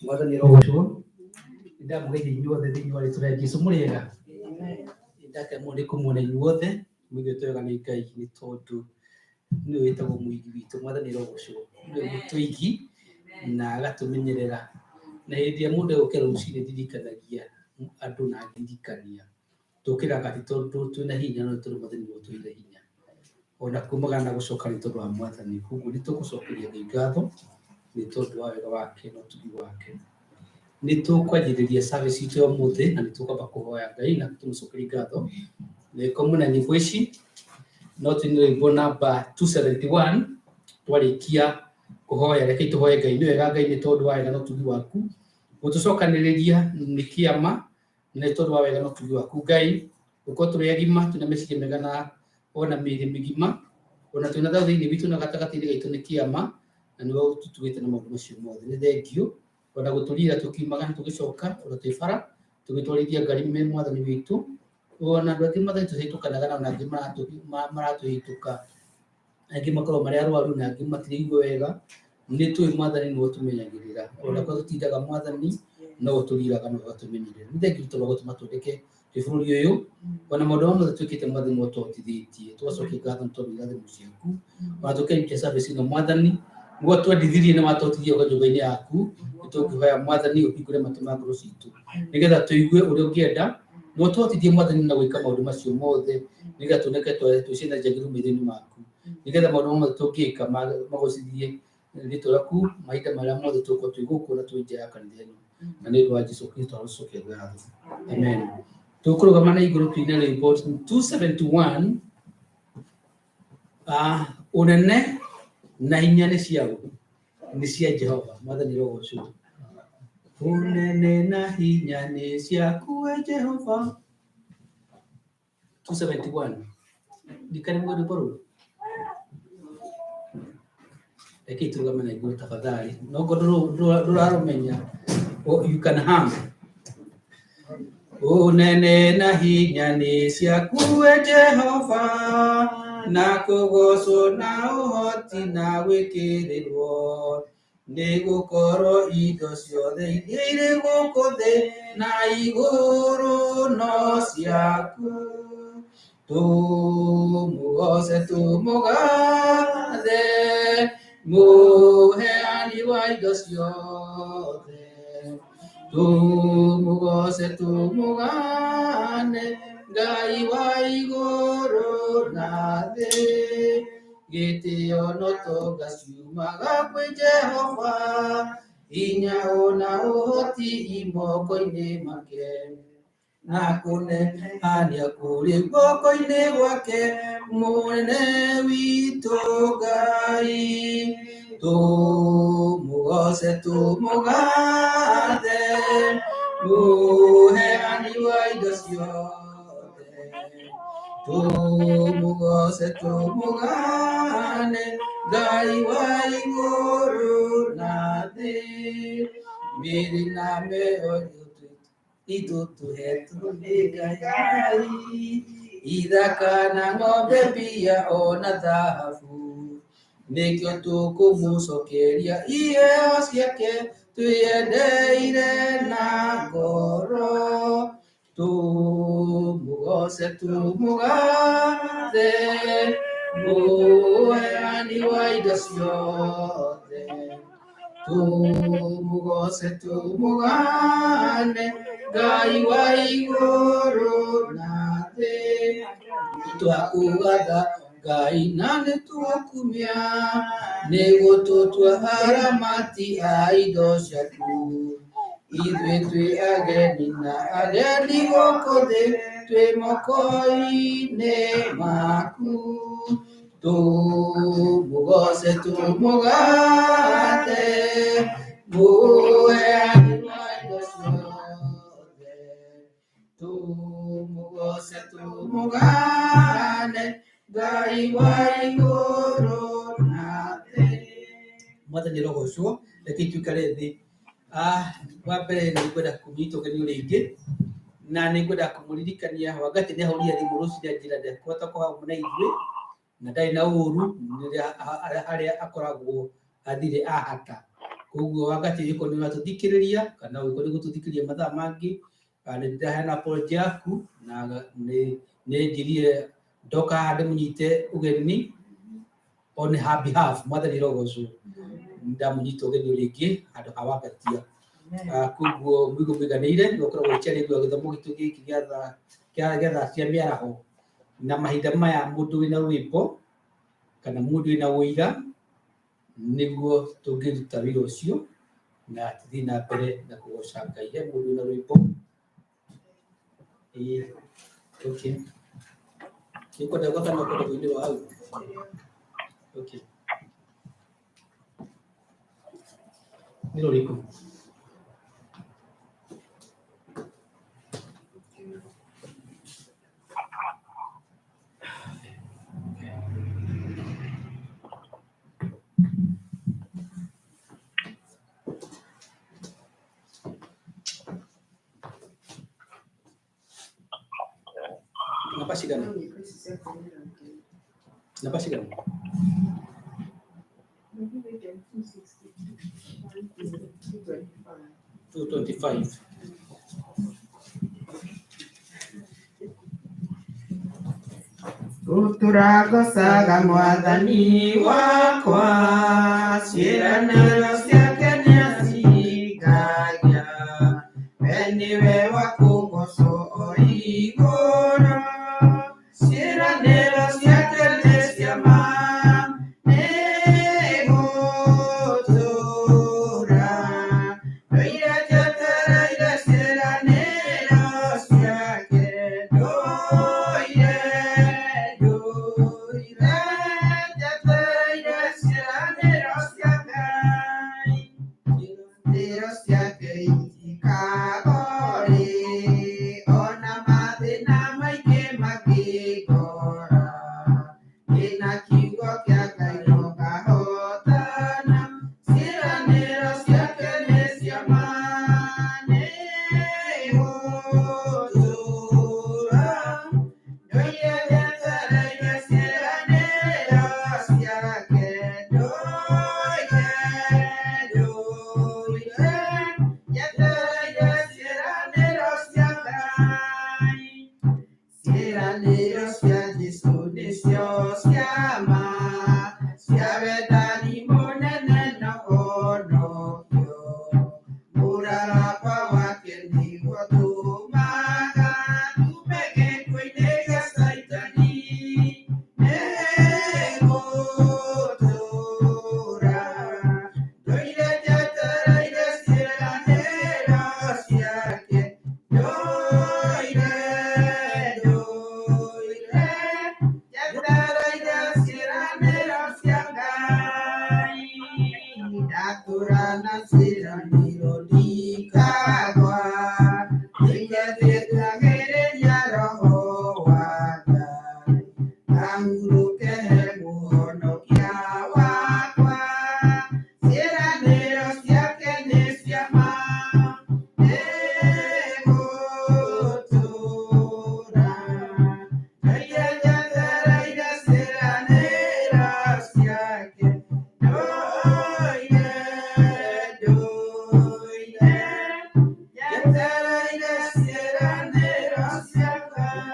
Mwathani rogo ndamugeithia inyuothe thĩinĩ wa rĩĩtwa rĩa Jesũ mũrĩega. Ndake mũndũ kũmuona inyuothe mũigĩtwo wega nĩ Ngai nĩ tondũ nĩwe wĩtagwo mũigi witũ. Mwathani rogo nĩwe mũtũigi na agatũmenyerera, na hĩndĩ ĩrĩa mũndũ egũkĩra rũciinĩ ndirikanagia andũ na ndirikania tũkĩraga ti tondũ twĩna hinya no tondũ Mwathani nĩwe ũtũheire hinya, ona kumagana na gũcoka nĩ tondũ wa Mwathani. Koguo nĩ tũgũcokeria Ngai ngatho nĩ tondũ wa wega wake na ũtugi wake. Nĩ tũkwanjĩrĩria service itũ ya ũmũthĩ na nĩ tũkwamba kũhoya Ngai na tũmũcokerie ngatho. Nĩ kũmũna nyĩmbo ici no tũinĩ rwĩmbo namba 271. Twarĩkia kũhoya reke tũhoye Ngai. Nĩ wega Ngai nĩ tondũ wa wega na ũtugi waku, gũtũcokanĩrĩria nĩ kĩama nĩ tondũ wa wega na ũtugi waku Ngai. Gũkorwo tũrĩ agima twĩna meciria mega na ona mĩĩrĩ mĩgima, ona twĩna thayũ thĩinĩ witũ na gatagatĩ-inĩ gaitũ nĩ kĩama, na nĩwe ũtũtugĩte na maũndũ macio mothe. Nĩ thengiũ ona gũtũrira tũkiumaga tũgĩcoka ona twĩ bara tũgĩtwarithia ngari Mwathani witũ. Ona andũ angĩ Mwathani tũhĩtũkanaga nao na angĩ maratũhĩtũka, angĩ makorwo marĩ arwaru na angĩ matiraigua wega. Nĩ tũĩ Mwathani nĩwe ũtũmenyagĩrĩra, ona kũrĩa tũtindaga Mwathani no ũtũriraga na ũgatũmenyerera. Nĩ thengiũ tondũ wa gũtũma twendeke twĩ bũrũri ũyũ, ona maũndũ mamwe twĩkĩte Mwathani nĩwe ũtũhotithĩtie. Tũgacokia ngatho nĩ tondũ wa irathimo ciaku, ona tũkĩrĩkia service ĩno Mwathani nĩwe twendithirie na watũhotithia gũka nyũmba-inĩ yaku. Nĩ tũngĩhoya Mwathani ũhingũre matũ ma ngoro citũ nĩgetha tũigue ũrĩa ũngĩenda, na ũtũhotithie Mwathani na gwĩka maũndũ macio mothe nĩgetha tuoneke twĩ ciana njagĩrĩru maitho-inĩ maku, nĩgetha maũndũ mamwe tũngĩka magũcithie rĩĩtwa rĩaku mahinda marĩa mothe tũgũkorwo twĩ gũkũ na twĩ nja ya kanitha ĩno, na nĩ ũndũ wa Jesũ Kristo tũgũcokia ngatho. Amen. Tũkũrũgama na igũrũ tuine rwĩmbo 271. Ũnene na hinya nĩ ciaũ, nĩ cia Jehova. Mwathani rogo ũcio. Ũnene na hinya nĩ ciaku we Jehova. 271. Ndikari mwĩrĩ rũrũ. Reke tũrũgame na igũrũ tafadhali. No ndũrarũmenya. You can hum. Ũnene na hinya nĩ ciaku we Jehova, na kũgocwo na ũhoti na gwĩkĩrĩrwo, nĩ gũkorwo indo ciothe iria irĩ gũkũ thĩ na igũrũ no ciaku. Tũmũgoce tũmũgathe, mũheani wa indo ciothe. Tũmũgoce tũmũgane, Ngai wa igũrũ na thĩ. Gĩtĩo no tonga ciumaga kwĩ Jehova, hinya ona ũhoti imoko-inĩ make, na kũnenehania kũrĩ guoko-inĩ gwake mũnene witũ Ngai. Tũmũgoce tũmũgathe, mũheani wa indo ciothe. Tũmũgoce tũmũgane, Ngai wa igũrũ na thĩ. Mĩĩrĩ na mĩoyo itũ tũhetwo nĩ Ngai, ithaka na ng'ombe, mbia ona thahabu, nĩkĩo tũkũmũcokeria iheo ciake twĩyendeire na ngoro. Tũmũgoce tũmũgathe, mũheani wa indo ciothe. Tũmũgoce tũmũgane, Ngai wa igũrũ na thĩ. Twakũgatha Ngai na nĩ twakumia, nĩ gũtũtua aramati a indo ciaku. Ithuĩ twĩ ageni na ageni gũkũ thĩ, twĩ moko-inĩ maku. Tũmũgoce tũmũgathe, mũheani wa indo ciothe. Tũmũgoce tũmũgane, Ngai wa igũrũ na thĩ. Mwathani rogo ũcio, reke tũikare thĩ. Wa mbere nĩ ngwenda kũnyita ũgeni ũrĩa ingĩ, na nĩ ngwenda kũmũririkania Wangati nĩ ahũrire thimũ rũciinĩ anjĩra ndekũhota kũhaũma na ithuĩ, na ndai na uru haria akoragwo athire ahata koguo wakati yuko ni watuthikiria kana uko ni gututhikiria mathaa mangi ni ndahana apology yaku na ni ngirie ndoka hande munyite ugeni on her behalf mwathani rogocu ndamunyita ugeni uringi handu hawabatia koguo mwigo mwiganire gukoragwo ikiari gwa githomo gitu giki giatha cia miaraho na mahinda maya mundu wina rwimbo kana mundu wina uira niguo tungiruta wira ucio na tuthii na mbere na kugoca Ngai he mundu wina rwimbo okay kiko ndio kana kwa video hau okay nilo liko Nafasi gani? 225. Turagocaga Mwathani wakwa, ciĩranĩro ciake nĩacihingagia, we nĩwe wa kũgocwo o igũrũ, ciĩranĩro ciake nĩ cia ma, nĩ gũtũũra, ndũire njetereire ciĩranĩro ciake, ndũire njetereire ciĩranĩro cia Ngai, ciĩranĩro ciake itikagore, ona mathĩna maingĩ mangĩngora, ndĩna kiugo kĩa Ngai no ngahotana, ciĩranĩro ciake nĩ cia ma, nĩ gũtũũra, ndũire njetereire ciĩranĩro ciake, ndũire njetereire ciĩranĩro cia Ngai, ciĩranĩro cia Jesũ nĩcio cia ma, cia wendani mũnene na ũhonokio, mũraraba wake nĩguo tũmaga tume gĩkuũ-inĩ gĩa Saitani, nĩ gũtũũra, ndũire njetereire ciĩranĩro ciake, ndũire njetereire ciĩranĩro cia Ngai, ndatũũra na ciĩranĩro ndikagwa, nĩngethĩkagĩrĩria Roho wa Ngai, ngahurũke he mũhonokia wakwa, ciĩranĩro ciake nĩ cia ma, nĩ gũtũũra, ndũire njetereire ciĩranĩro ciake, ndũire njetereire ciĩranĩro cia Ngai.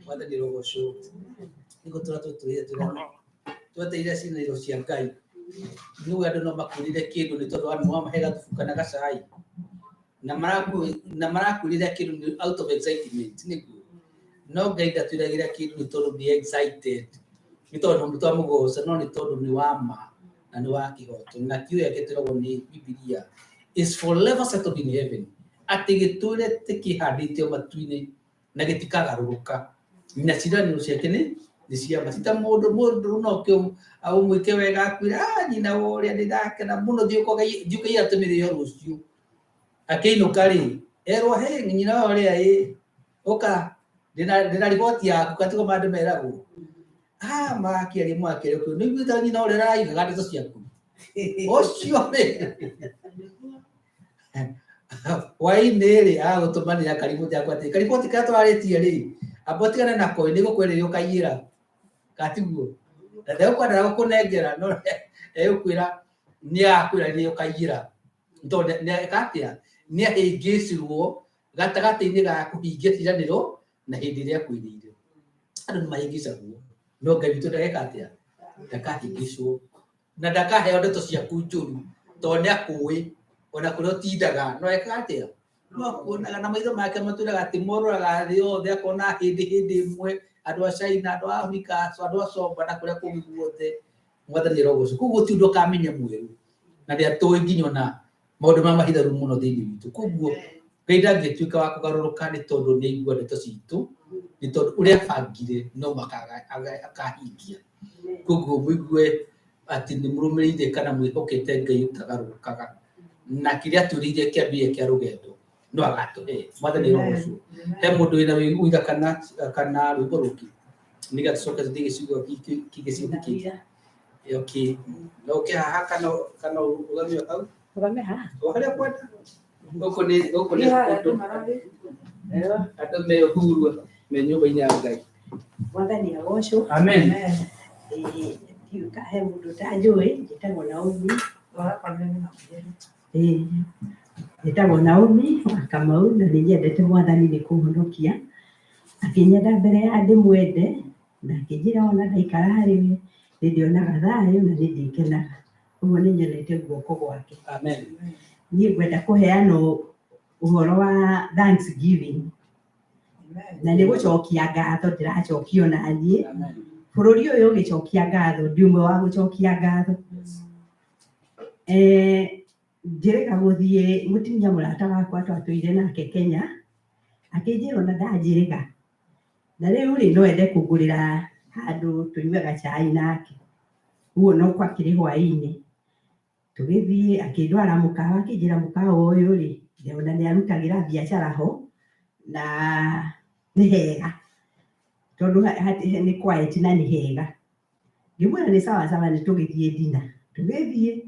Mwathani rogocu niguo turatũtũire tweteire ciĩranĩro cia Ngai nĩguo andũ no makwĩrire kĩndũ nĩ tondũ andũ wamahe gathubu kana gacai na marakwĩrire kĩndũ nĩ out of excitement nĩguo no Ngai ndatwĩragĩra kĩndũ nĩ tondũ nĩ excited, nĩ tondũ nĩ twamũgoca no nĩ tondũ nĩ wa ma na nĩ wa kĩhoto, na kiugo gĩake twĩragwo nĩ Bibilia is forever settled in heaven, atĩ gĩtũũre kĩhandĩtwo matu-inĩ na gĩtikagarũrũka, na ciĩranĩro ciake nĩ cia ma, ti ta mũndũ no ũmwĩke wega akwĩre nyina wa ũrĩa ndĩrakena mũno thiũkĩire atũmĩrĩre rũciũ, akĩinũka rĩ erwo nyina wa ũrĩa ũka ndĩna riboti yaku katigo mandũ meragwo makĩaria mwakĩrĩ kũu nĩguo ta nyina ũrĩa araigaga ndeto ciaku ũcio rĩ hwaĩ-inĩ rĩ agũtũmanĩra kariboti yakwa atĩ kariboti karĩa tũrarĩtie rĩ amba ũtigane nako nĩ gũkwerĩrwo kaiyĩra gatiguo ndio kwenda gukunengera no ekwira ni akwira ni ukagira ndo ni katia ni ahingicirwo gatagati-ini ga kuhingia ciraniro na hindi iria kwirire andu mahingicagwo no Ngai witu ndageka atia ndakahingicwo na ndakaheo ndeto ciaku njuru to ni akui ona kuria utindaga no eka atia no akuonaga na maitho make maturaga ati moraga thĩ yothe akona hindi imwe andu a China andu a Afrika andu a Somba na kuria kungi guothe mwathani rogoco koguo ti undu kamenya mweru na ndia toi nginya ona maundu ma mahitharu muno thiini witu koguo Ngai ndangĩtuĩka wa kũgarũrũka nĩ tondũ nĩ aigua ndeto citũ nĩ tondũ ũrĩa bangire no akahingia koguo mũigue atĩ nĩ mũrũmĩrĩire kana mwĩhokete Ngai ũtagarũrũkaga na kĩrĩa atwĩrĩire kĩambĩrĩria kĩa rũgendo no agatũhe mwathani rogoco he mũndũ wĩna ũiga kana rwĩmbo rũngĩ nĩgetha tũcoke tũthiĩ gĩcigo kĩngĩ okay no kĩhaha kana ũgamio hau Ugamia haha harĩa kwenda gũkũ nĩ andũ mehurwo me nyũmba-inĩ ya Ngai. Mwathani agocwo. Amen. He mũndũ ũtanjũĩ njĩtagwo Naomi. Njĩtagwo Naomi wa Kamau na nĩ nyendete Mwathani nĩ kũhonokia akĩnyenda mbere ya ndĩmwende na akĩnjĩra ona ndaikara harĩ we nĩndĩonaga thayũ na nĩndĩkenaga ũguo nĩ nyonete guoko gwake. Amen. Niĩ ngwenda kũheana ũhoro wa Thanksgiving na nĩ gũcokia ngatho ndĩracokia ona niĩ bũrũri ũyũ ũgĩcokia ngatho ndi ũmwe wa gũcokia ngatho. Njĩrĩga gũthiĩ mũtumia mũrata wakwa twatũire nake Kenya akĩnjĩra ona ndanjĩrĩga na rĩu rĩ no ende kũngũrĩra handũ tũnyuaga cai nake ũguo no kwakĩrĩ hwaĩ-inĩ tũgĩthiĩ akĩndwara mũkawa akĩnjĩra mũkawa ũyũ rĩ ndĩrona nĩ arutagĩra biacara ho na nĩ hega tondũ nĩ quiet na nĩ hega. Ngĩmwĩra nĩ sawa sawa nĩ tũgĩthiĩ ndina tũgĩthiĩ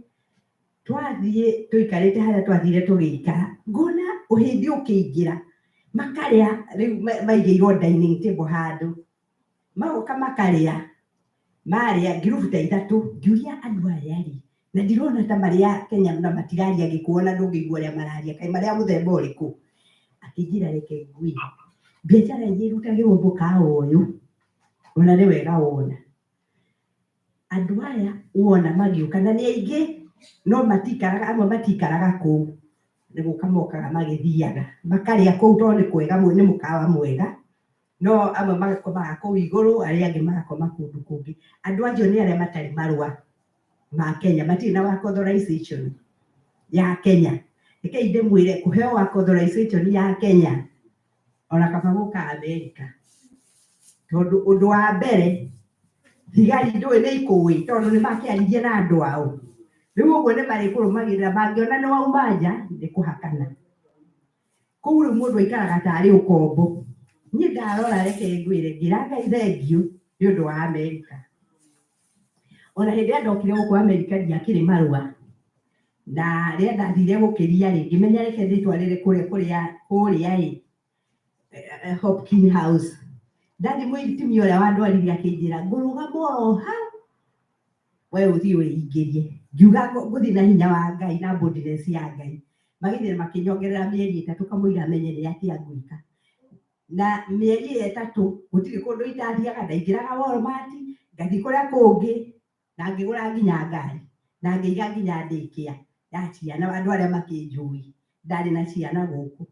twathiĩ tũikarĩte harĩa twathire tũgĩikara ngona ũhĩndĩ ũkĩingĩra makarĩa rĩu maigĩirwo dining table handũ magoka makarĩa marĩa ngurubu ta ithatũ ngiuria andũ aya rĩ na ndirona ta marĩa Kenya na matiraria gĩkũyũ na ndũngĩigua ũrĩa mararia kaĩ marĩa mũthemba ũrĩkũ. Akĩnjĩra reke ngui biacara ĩrutagĩrwo mũkawa ũyũ ona nĩ wega wona andũ aya wona magĩũka na nĩ aingĩ no matikaraga amwe matikaraga kũu nĩ gũka mokaga magĩthiaga makarĩa kũu tondũ nĩ kwega nĩ mũkawa mwega no amwe magakomaga kũu igũrũ arĩa angĩ magakoma kũndũ kũngĩ. Andũ acio nĩ arĩa matarĩ marũa ma Kenya matirĩ na work authorization ya Kenya. Rekei ndĩmwĩre kũheo work authorization ya Kenya ona kaba gũka Amerika tondũ ũndũ wa mbere thigari ndũĩ nĩ ikũĩ tondũ nĩ makĩaririe na andũ ao rĩu ũguo nĩ marĩkũrũmagĩrĩra mangĩona nĩ wauma nja nĩ kũhakana kũu rĩu mũndũ aikaraga tarĩ ũkombo. Niĩ ndarora reke ngwĩre ngĩra Ngai thengiũ nĩ ũndũ wa Amerika. Ona hĩndĩ ĩrĩa ndokire gũkũ Amerika ndiakĩrĩ marũa na rĩrĩa ndathire gũkĩria rĩ ngĩmenya reke ndĩtwarĩre kũrĩa Hopkins House. Ndathiĩ mũtumia ũrĩa wandwarire akĩnjĩra ngũrũgama o hau we ũthiĩ wĩingĩrie ngiuga ngũthiĩ na hinya wa Ngai na boldness ya Ngai. Magĩthire makĩnyongerera mĩeri 3 kamũira amenye nĩ atĩa ngwĩka na mĩeri 3 gũtirĩ kũndũ itathiaga ndaingĩraga Walmart ngathiĩ kũrĩa kũngĩ na ngĩgũra nginya ngari na ngĩiga nginya ndĩkia ya ciana andũ arĩa makĩnjũĩ ndarĩ na ciana gũkũ.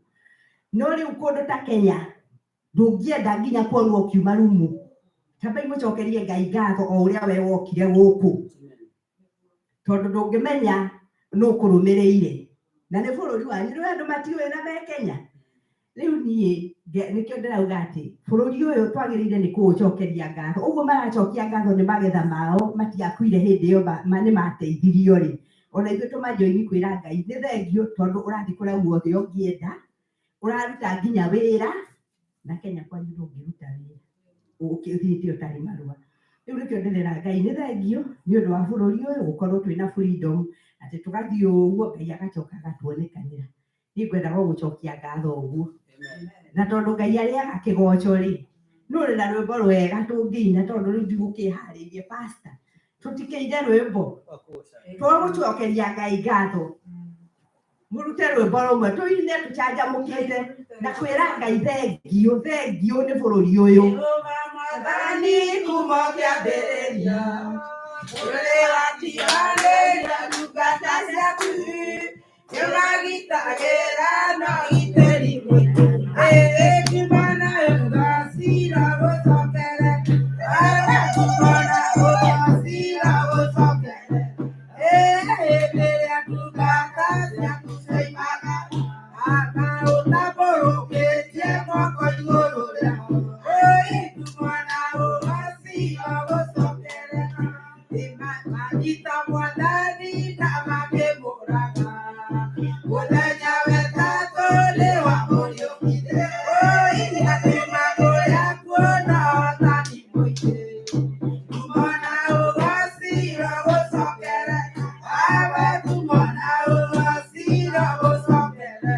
No rĩu kũndũ ta Kenya ndũngĩenda nginya kuonwo kiuma rumu tambai mũcokerie Ngai ngatho o ũrĩa we wokire gũkũ tondũ ndũngĩmenya nũ kũrũmĩrĩire na nĩ bũrũri wanyu rĩu andũ matiũĩ na me Kenya. Rĩu niĩ nĩkĩo ndĩrauga atĩ bũrũri ũyũ twagĩrĩire nĩ kũũcokeria ngatho. Ũguo maracokia ngatho nĩ magetha mao matiakuire hĩndĩ ĩyo nĩ mateithirio rĩ ona ithuĩ tũmanjoini kwĩra Ngai nĩ thengio tondũ ũrathiĩ kũrĩa guothe ũngĩenda ũraruta nginya wĩra na Kenya kwanyu ndũngĩruta wĩra ũkĩthiĩte ũtarĩ marũa. Rĩu nĩkĩo ndĩrera Ngai nĩ thengio nĩ ũndũ wa bũrũri ũyũ gũkorwo twĩna freedom atĩ tũgathiĩ ũguo Ngai agacoka agatuonekanĩra. Niĩ ngwendaga gũcokia ngatho ũguo na tondũ Ngai arĩaga kĩgoco rĩ Nore na rwimbo rwega tũngĩina tondũ rĩu ndigũkĩharĩirie pastor tũtikĩine rwimbo tũgũcokeria Ngai ngatho mũrute rwimbo rũmwe tũine tũcanjamũkĩte na kwĩra Ngai thengiũ nĩ bũrũri ũyũ Mwathani kuma kĩambĩrĩria ũrĩ watiganĩria ndungata ciaku nĩmagitagĩra na ũgitĩri mũingĩ kumana ũgacira gũcokere kumana ũgacira gũcokere hĩndĩ ĩrĩa ndungata ciaku cioimaga anga ũtambũrũkĩtie moko igũrũ rĩao kumana ũgacira gũcokere magita Mwathani na makĩmũraga mũthenya wetatũ nĩ wamũriũkire atĩ magũrũ yaku na wathani mũingĩ kumana ũgacira gũcokere awe kumana ũgacira gũcokere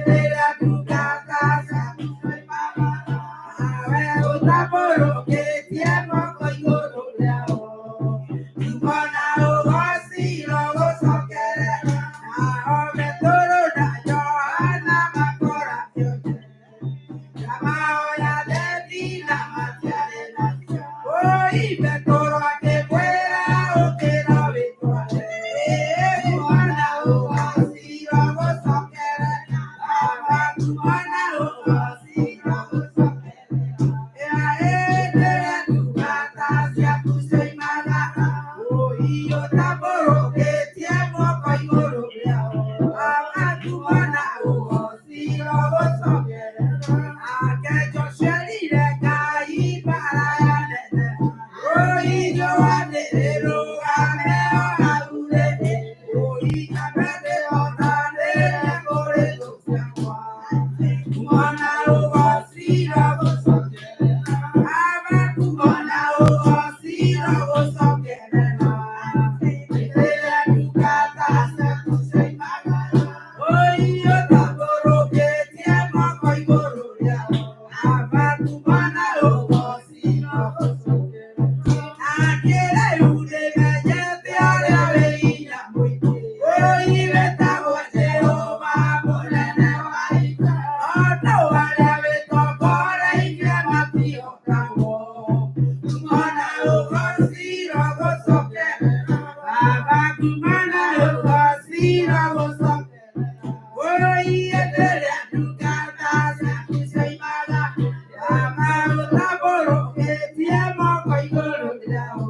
rĩrĩa ndungata ciaku cioimaga awe ũtambũrũkĩtie moko igũrũ rĩao kumana ũgacira gũcokere nao Petero na Johana makora kĩonje na mahoya thendi na matiarĩ nacio Petero akĩmwĩra ũkĩra wĩtware kumana ũgacira gũcokere kumana ũgacira gũcokere hĩndĩ ĩrĩa ndungata ciaku cioimaga ũtambũrũkĩtie moko igũrũ rĩao kumana ũgacira gũcokere nake Joshua erire Ngai mbara ya nene ithũa nĩrĩrũgame o hau rĩngĩ nyambe ndĩhotanĩrie kũrĩ thũ ciakwa kumana ũgacira gũcokere kumana ũgacira gũcokere rĩrĩa ndungata ciaku cioimaga ũtambũrũkĩtie moko igũrũ rĩao kumana ũgacira gũcokere nake rĩu nĩmenyete ũrĩa wĩ hinya mũingĩ wĩtagwo Jehova mũnene wa ita andũ arĩa wĩtongoreirie matihotagwo kumana ũgacira gũcokere kumana ũgacira gũcokere hĩndĩ ĩrĩa ndungata ciaku cioimaga ũtambũrũkĩtie moko igũrũ rĩao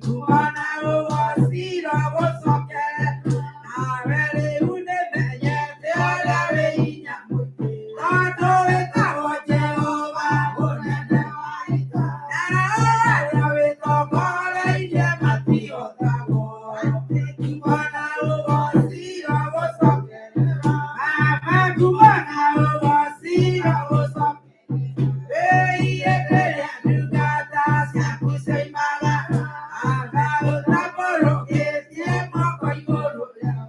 kumana ũgacira gũcokere nawe rĩu nĩmenyete ũrĩa wĩ hinya mũingĩ tondũ wĩtagwo Jehova mũnene wa ita arĩa wĩtongoreirie matihotagwo kumana ũgacira gũcokere kumana ũgacira gũcokere hĩndĩ ĩrĩa ndungata ciaku cioimaga ũtambũrũkĩtie moko igũrũ rĩao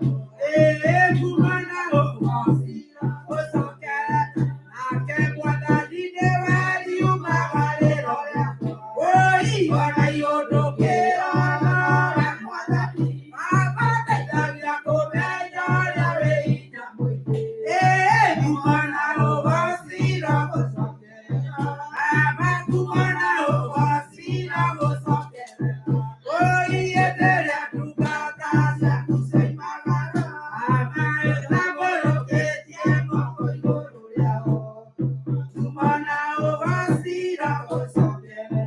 kumana ũgacira gũcokere nake Mwathani nĩwe riumagarĩro rĩakwa ona ihũndũkĩra we Mwathani amandeithagia kũmenya ũrĩa wĩ hinya mũingĩ kumana ũgacira gũcokere kumana ũgacira gũcokere hĩndĩ ĩrĩa ndungata ciaku cioimaga ũtambũrũkĩtie moko igũrũ rĩao kumana ũgacira gũcokere.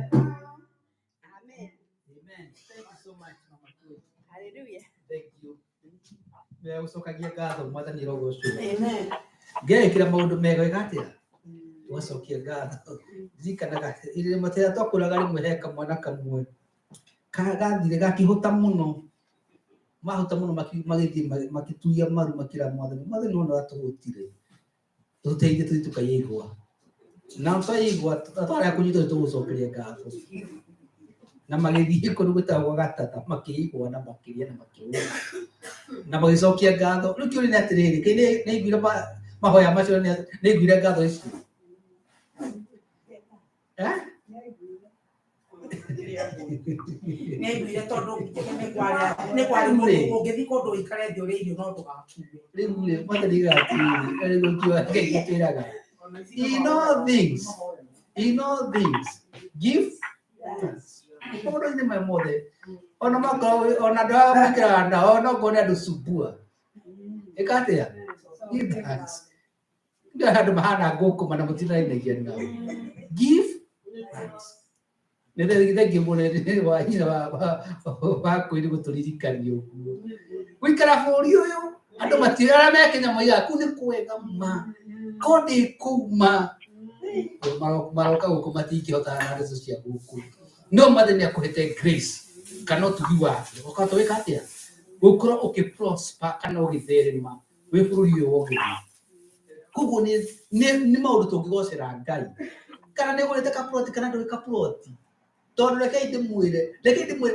Amen. Amen. Thank you so much, Mama Chloe. Hallelujah. Thank you. Gũcokagia ngatho Mwathani rogocwo Amen. ngekĩra maũndũ mega ĩgatĩa tũgacokia ngatho ririkanaga irĩma rĩrĩa twakũraga rĩmwe he kamwana kamwe gathire gakĩhũta mũno mahuta mũno magĩthiĩ magĩtuia maru makĩra Mwathani wona watũhũtire tũteithie tũthiĩ tũkaigua na twaigua twarega kũnyitwo tũgũcokeria ngatho na magĩthiĩ kũrĩ gwĩtagwo Gatata makĩigua na makĩria na makĩũra na magĩcokia ngatho rĩu kĩũria nĩ atĩrĩrĩ kaĩ nĩ aiguire mahoya macio nĩ aiguire ngatho icio Nĩaiguire tondũ nĩ kwarĩ mũndũ ũngĩthiĩ kũndũ ũikare thĩ ũrĩa irio no ndũgakiuge. Rĩu mwathani gatiĩ rĩu kiuga gĩtwĩraga in all things give thanks. Maũndũ-inĩ me mothe ona makorwo ona andũ arĩa mũikaraga nao ona okorwo nĩ andũ subua ĩka atĩa give thanks. Ndio andũ mahana ngũkũma na mũtinainagia nao give thanks. Nĩndĩgithengio mũnene wa nyina wa kwĩrĩ gũtũririkania ũguo gũikara bũrũri ũyũ andũ matioya me Kenya moiga kũu nĩ kwega ma ko ndĩ kuma maroka gũkũ matingĩhotana na reso cia gũkũ no matheni akũhete grace kana ũtugi wake ũkahota gwĩka atĩa gũkorwo ũkĩprosper kana ũgĩtherema wĩ bũrũri ũyũ wogĩma. Koguo nĩ maũndũ tũngĩgocera Ngai kana nĩ ũgũrĩte kaploti kana ndũrĩ kaploti tondũ rekei ndĩmwĩre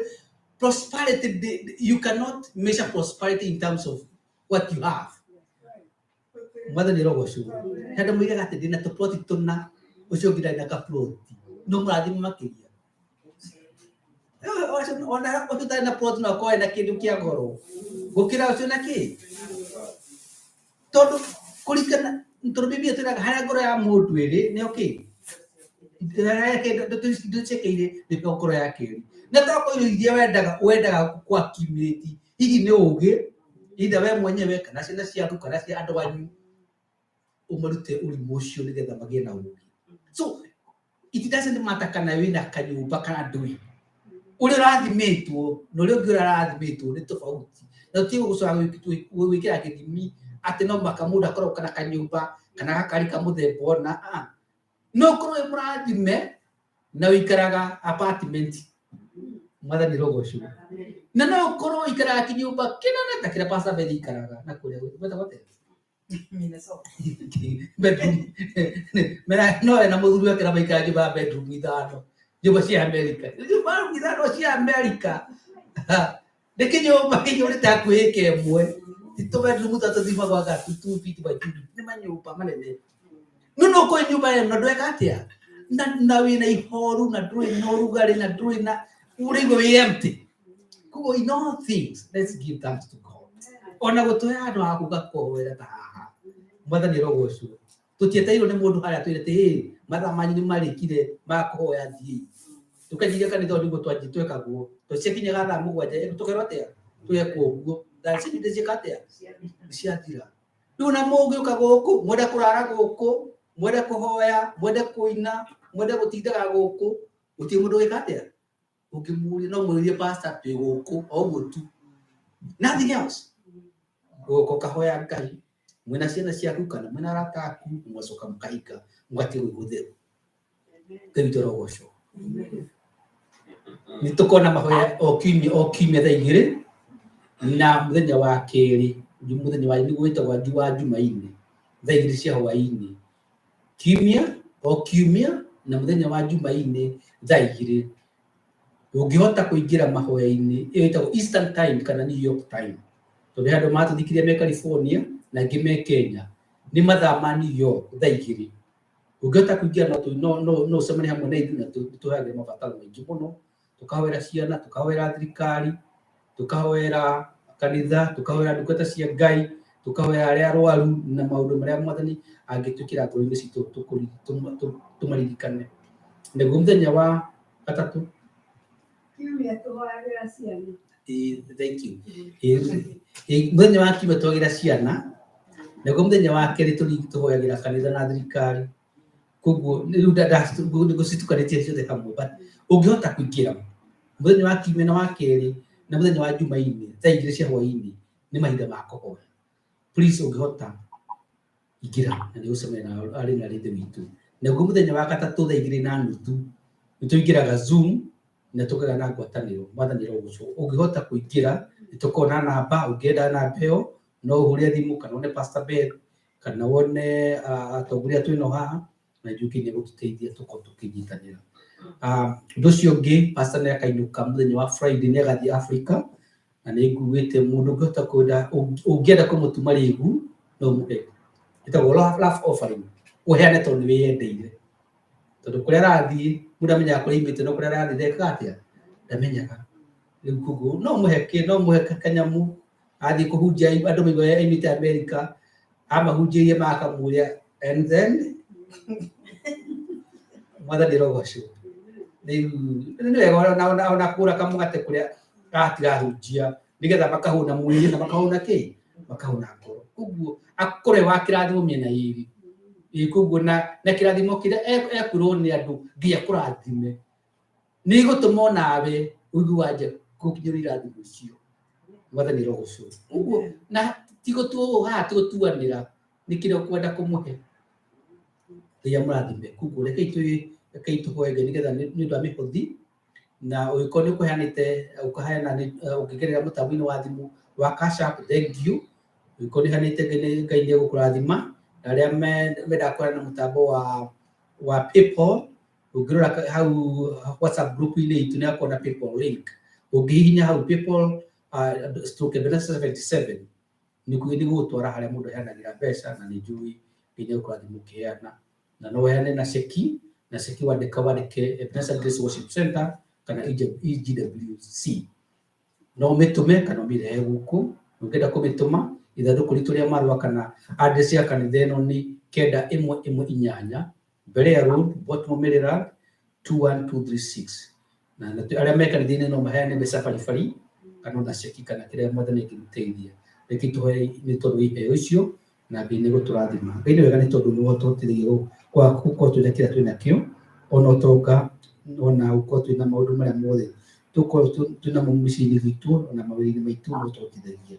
prosperity you cannot measure prosperity in terms of what you have. Mwathani rogocwo henda mũigaga atĩ ndĩna tũploti tũna ũcio ũngĩ ndarĩ na kaploti no mũrathime makĩria ona ũcio ũtarĩ na ploti no akorwo na kĩndũ kĩa goro gũkĩra ũcio na kĩ tondũ kũringana tondũ Biblia ĩtwĩraga harĩa ngoro ya mũndũ ĩrĩ nĩho kĩ ndũcekeire nĩho ngoro yake ĩrĩ na tondũ irio iria wendaga kwa accumulate hihi nĩ ũgĩ either we mwenyewe kana ciana ciaku kana cia andũ anyu ũmarute ũrimũ ũcio nĩgetha magĩe na ũgĩ. So it doesn't matter kana wĩna kanyũmba kana ndũĩ ũrĩa ũrathimĩtwo na ũrĩa ũngĩ ũrathimĩtwo nĩ tofauti na tũtigũcoka gwĩkĩra gĩthimi atĩ no mũhaka mũndũ akorwo kana kanyũmba kana gakari ka mũthemba ona no ũkorwo wĩ mũrathime na ũikaraga apartment. Mwathani rogocwo na no ũkorwo ũikaraga kĩnyũmba kĩnene ta kĩrĩa Pastor Ben ikaraga na kũrĩa gwĩtagwo atĩa bedroom no ena mũthuri wake na maikara nyũmba ya bedroom 5 nyũmba cia Amerika cia Amerika nĩ kĩnyũmba kĩnyũrĩte hakuhĩ ĩka ĩmwe tito bedroom tatũthimagwo gatu 2 feet by 2 feet nĩ manyũmba manene no kũrĩ nyũmba ĩyo na ndweka atĩa na wĩna ihoru na ndũrĩ na ũrugarĩ na ndũrĩ na ũrĩigua wĩ empty. Koguo in all things let's give thanks to God. Ona gũtũhe andũ a gũgakohera ta haha Mwathani rogocwo tũtieteirwo nĩ mũndũ harĩa twĩrĩte mathaa manyu nĩ marĩkire ma kũhoya thiĩ tũkanyiria kanitha nĩguo twanjie twekagwo tũciakinyaga thaa 7 tũkerwo atĩa twekwo ũguo thaa ici ndĩciĩka atĩa ciathira. Rĩu na mũngĩũka gũkũ mwende kũrara gũkũ mwende kũhoya mwende kũina mwende gũtindaga gũkũ gũtirĩ mũndũ wĩka atĩa ũngĩmũria no mũrie pastor twĩ gũkũ o ũguo tu nothing else. Gũkũ kahoya Ngai mwena ciana ciaku kana mwena arata aku mwacoka mũkahinga mũgatigwo gũtheru. Ngai witũ rogocwo nĩ tũkona mahoya o kiumia thaa 2 na mũthenya wa kerĩ mũthenya wa gwĩtagwo wa Jumaine thaa 2 cia hwaĩ-inĩ kiumia na mũthenya wa Jumaine thaa 2 ũngĩhota kũingĩra mahoya-inĩ ĩyo ĩtagwo Eastern Time kana New York Time tondũ andũ matũthikĩria me California na angĩ me Kenya nĩ mathaa ma New York thaa 2 ũngĩhota kũingĩra no ũcemanie hamwe na ithuĩ na tũheage mabataro maingĩ mũno tũkahoera ciana tũkahoera thirikari tũkahoera kanitha tũkahoera ndungata cia Ngai tũkahoera arĩa arwaru na maũndũ marĩa Mwathani angĩtwĩkĩra ngoro-inĩ citũ tũmaririkane. Nĩguo mũthenya wa gatatũ kiumia tũhoyagĩra ciana. Thank you. Mũthenya wa kiumia tũhoyagĩra ciana nĩguo mũthenya wa kerĩ tũhoyagĩra kanitha na thirikari. Koguo rĩu ngũcitukanĩtie ciothe hamwe but ũngĩhota kũingĩra mũthenya wa kiumia na wa kerĩ na mũthenya wa Jumaine thaa 2 cia hwaĩ-inĩ nĩ mahinda ma kũhoya. Please ũngĩhota ingĩra na nĩ ũcemania na arĩ na rĩthe witũ. Naguo mũthenya wa gatatũ thaa 2:30 nĩ tũingĩraga Zoom na tũkagĩa na ngwatanĩro. Mwathani rogocwo ũngĩhota kũingĩra nĩ tũkoragwo na namba ũngĩenda namba ĩyo no ũhũre thimũ kana wone Pastor Ben kana wone atongoria twĩno haha na njuki nĩ gũtũteithia tũkorwo tũkĩnyitanĩra. Ũndũ ũcio ũngĩ Pastor nĩ akainũka mũthenya wa Friday nĩ agathiĩ Africa na nĩ nguĩte mũndũ ũngĩhota kwenda ũngĩenda kũmũtuma rĩgu no mũhe ĩtagwo love offering ũheane tondũ nĩ wĩyendeire tondu kuria rathi muda menya kuria imite no kuria rathi ndeka atia ndamenyaga riu kugu no muheke kanyamu athi kuhunjia andu maigo imite America amahunjirie makamuria and then mwathani rogocwo riu ni wega na kura kamugate kuria atigahunjia nigetha makahuna mwiri na makahuna ki makahuna ngoro kuguo akore wa kirathimo miena iri kuguo na kirathimo kire ekurwo ni andu ngia kurathime ni gutuma nawe ugu waje kukinyira irathimo icio mwathani rogocwo kuguo na tigotuanira ni kire kwenda kumuhe ya murathime kuguo rekei tuhoege nigetha ni ndu amihuthi na uikoni kuhanite ukahana ukigerera mutambo-ini wa thimu wa Cash-App thank you uikoni hanite ngai ni gukurathima aria menda kwana na mutambo wa PayPal ungirora hau WhatsApp group-ini itu ni akona PayPal link ungihinya hau PayPal stroke 77 ni gutwara haria mundu hanagira mbeca na ni njui nginya ukurathima ukiheana na no weane na cheki wandike Ebenezer Grace Worship Center kana EGWC no mitume kana mirehe guku ungenda kumituma ithanduku ritu ria marua kana address ya kanitha ino ni 9118 Berea Road Bottom 21236 na aria me kanitha no maheane mbeca baribari kana na cheki kana kiria mwathani ngimteithia reki tuhe ni tondu iheo icio na ngai ni guturathima ngai ni wega ni tondu ni wototithia kwa kuko tunekira twinakio ona utonga ona uko twina maundu maria mothe tuko twina mumicini gitu ona mawiri maitu mutotithagia